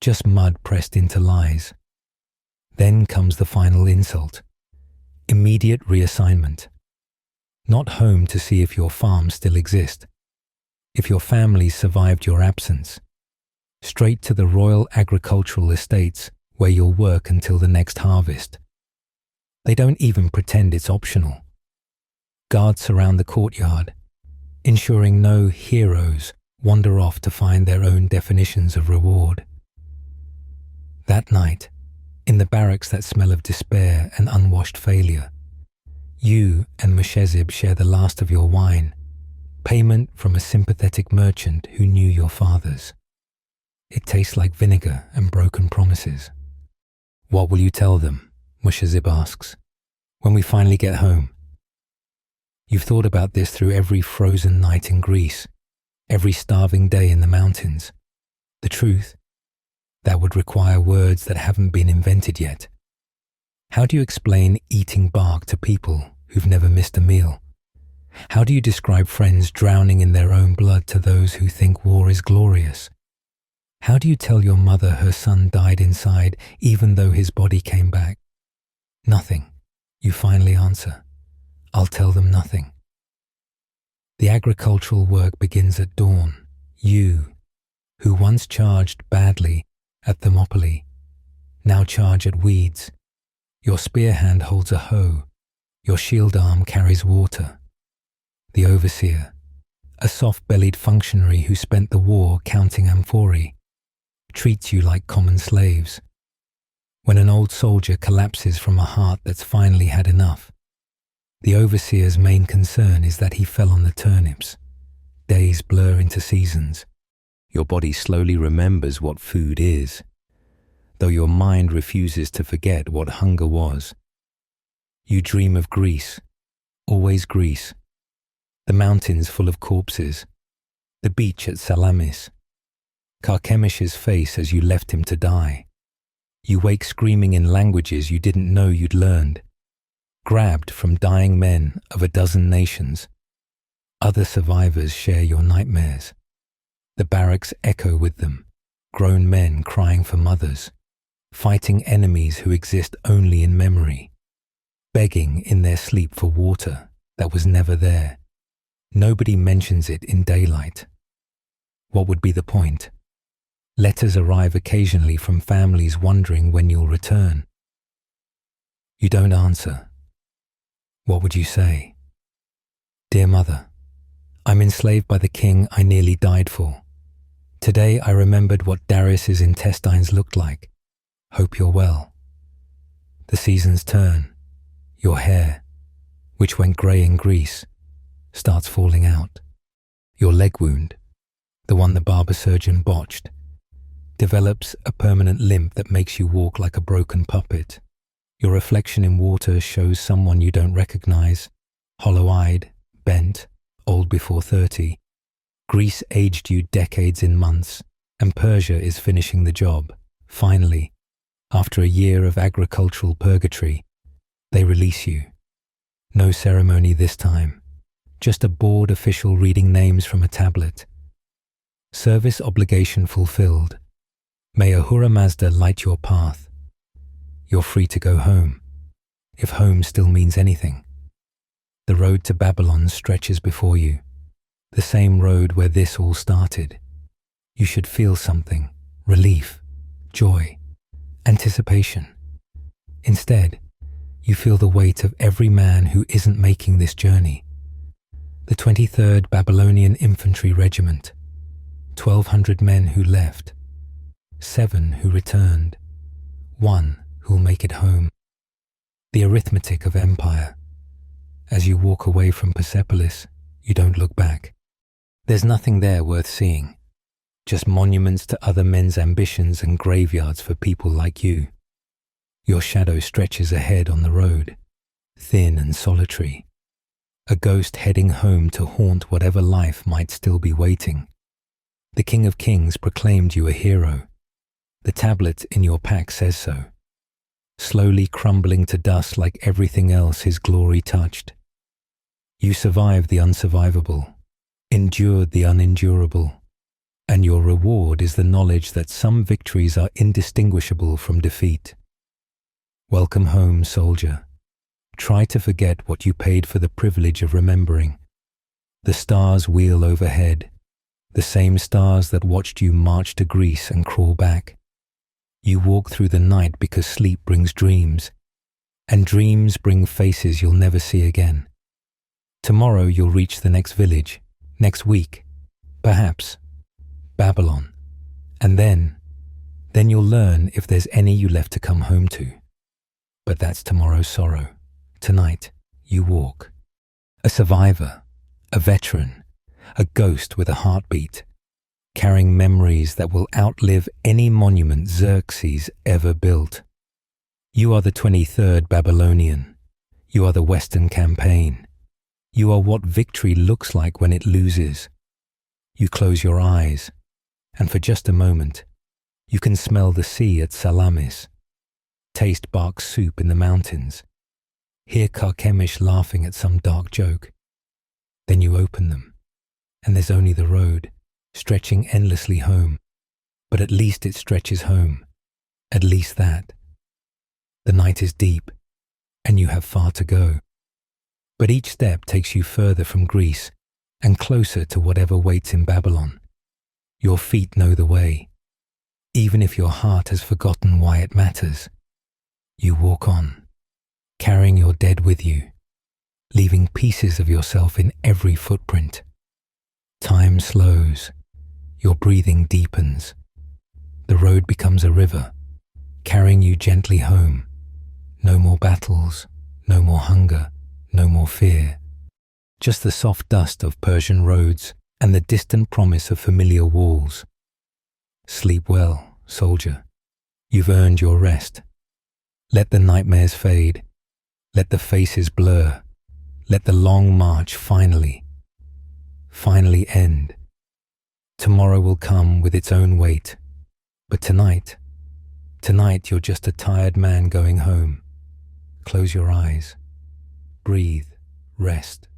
Just mud pressed into lies. Then comes the final insult. Immediate reassignment. Not home to see if your farms still exist, if your family survived your absence. Straight to the royal agricultural estates where you'll work until the next harvest. They don't even pretend it's optional. Guards surround the courtyard, ensuring no heroes wander off to find their own definitions of reward. That night, in the barracks that smell of despair and unwashed failure, you and Mushazib share the last of your wine, payment from a sympathetic merchant who knew your fathers. It tastes like vinegar and broken promises. What will you tell them? Mushazib asks. When we finally get home. You've thought about this through every frozen night in Greece, every starving day in the mountains. The truth? That would require words that haven't been invented yet. How do you explain eating bark to people who've never missed a meal? How do you describe friends drowning in their own blood to those who think war is glorious? How do you tell your mother her son died inside even though his body came back? Nothing, you finally answer. I'll tell them nothing. The agricultural work begins at dawn. You, who once charged badly at Thermopylae, now charge at weeds. Your spear hand holds a hoe. Your shield arm carries water. The overseer, a soft-bellied functionary who spent the war counting amphorae, treats you like common slaves. When an old soldier collapses from a heart that's finally had enough, the overseer's main concern is that he fell on the turnips. Days blur into seasons. Your body slowly remembers what food is, though your mind refuses to forget what hunger was. You dream of Greece, always Greece. The mountains full of corpses, the beach at Salamis, Carchemish's face as you left him to die. You wake screaming in languages you didn't know you'd learned, grabbed from dying men of a dozen nations. Other survivors share your nightmares. The barracks echo with them, grown men crying for mothers, fighting enemies who exist only in memory, begging in their sleep for water that was never there. Nobody mentions it in daylight. What would be the point? Letters arrive occasionally from families wondering when you'll return. You don't answer. What would you say? Dear mother, I'm enslaved by the king I nearly died for. Today I remembered what Darius's intestines looked like. Hope you're well. The seasons turn. Your hair, which went grey in Greece, starts falling out. Your leg wound, the one the barber surgeon botched, develops a permanent limp that makes you walk like a broken puppet. Your reflection in water shows someone you don't recognize, hollow-eyed, bent, old before 30. Greece aged you decades in months, and Persia is finishing the job. Finally, after a year of agricultural purgatory, they release you. No ceremony this time, just a bored official reading names from a tablet. Service obligation fulfilled. May Ahura Mazda light your path. You're free to go home, if home still means anything. The road to Babylon stretches before you, the same road where this all started. You should feel something, relief, joy, anticipation. Instead, you feel the weight of every man who isn't making this journey. The 23rd Babylonian Infantry Regiment, 1,200 men who left, 7 who returned, 1 who'll make it home. The arithmetic of empire. As you walk away from Persepolis, you don't look back. There's nothing there worth seeing, just monuments to other men's ambitions and graveyards for people like you. Your shadow stretches ahead on the road, thin and solitary, a ghost heading home to haunt whatever life might still be waiting. The King of Kings proclaimed you a hero. The tablet in your pack says so, slowly crumbling to dust like everything else his glory touched. You survived the unsurvivable, endured the unendurable, and your reward is the knowledge that some victories are indistinguishable from defeat. Welcome home, soldier. Try to forget what you paid for the privilege of remembering. The stars wheel overhead, the same stars that watched you march to Greece and crawl back. You walk through the night because sleep brings dreams, and dreams bring faces you'll never see again. Tomorrow you'll reach the next village, next week, perhaps, Babylon, and then you'll learn if there's any you left to come home to. But that's tomorrow's sorrow. Tonight, you walk. A survivor, a veteran, a ghost with a heartbeat, carrying memories that will outlive any monument Xerxes ever built. You are the 23rd Babylonian. You are the Western Campaign. You are what victory looks like when it loses. You close your eyes, and for just a moment, you can smell the sea at Salamis, taste bark soup in the mountains, hear Carchemish laughing at some dark joke. Then you open them, and there's only the road, stretching endlessly home. But at least it stretches home. At least that. The night is deep, and you have far to go. But each step takes you further from Greece and closer to whatever waits in Babylon. Your feet know the way, even if your heart has forgotten why it matters. You walk on, carrying your dead with you, leaving pieces of yourself in every footprint. Time slows, your breathing deepens. The road becomes a river, carrying you gently home. No more battles, no more hunger, no more fear. Just the soft dust of Persian roads and the distant promise of familiar walls. Sleep well, soldier. You've earned your rest. Let the nightmares fade. Let the faces blur. Let the long march finally end. Tomorrow will come with its own weight. But tonight you're just a tired man going home. Close your eyes. Breathe. Rest.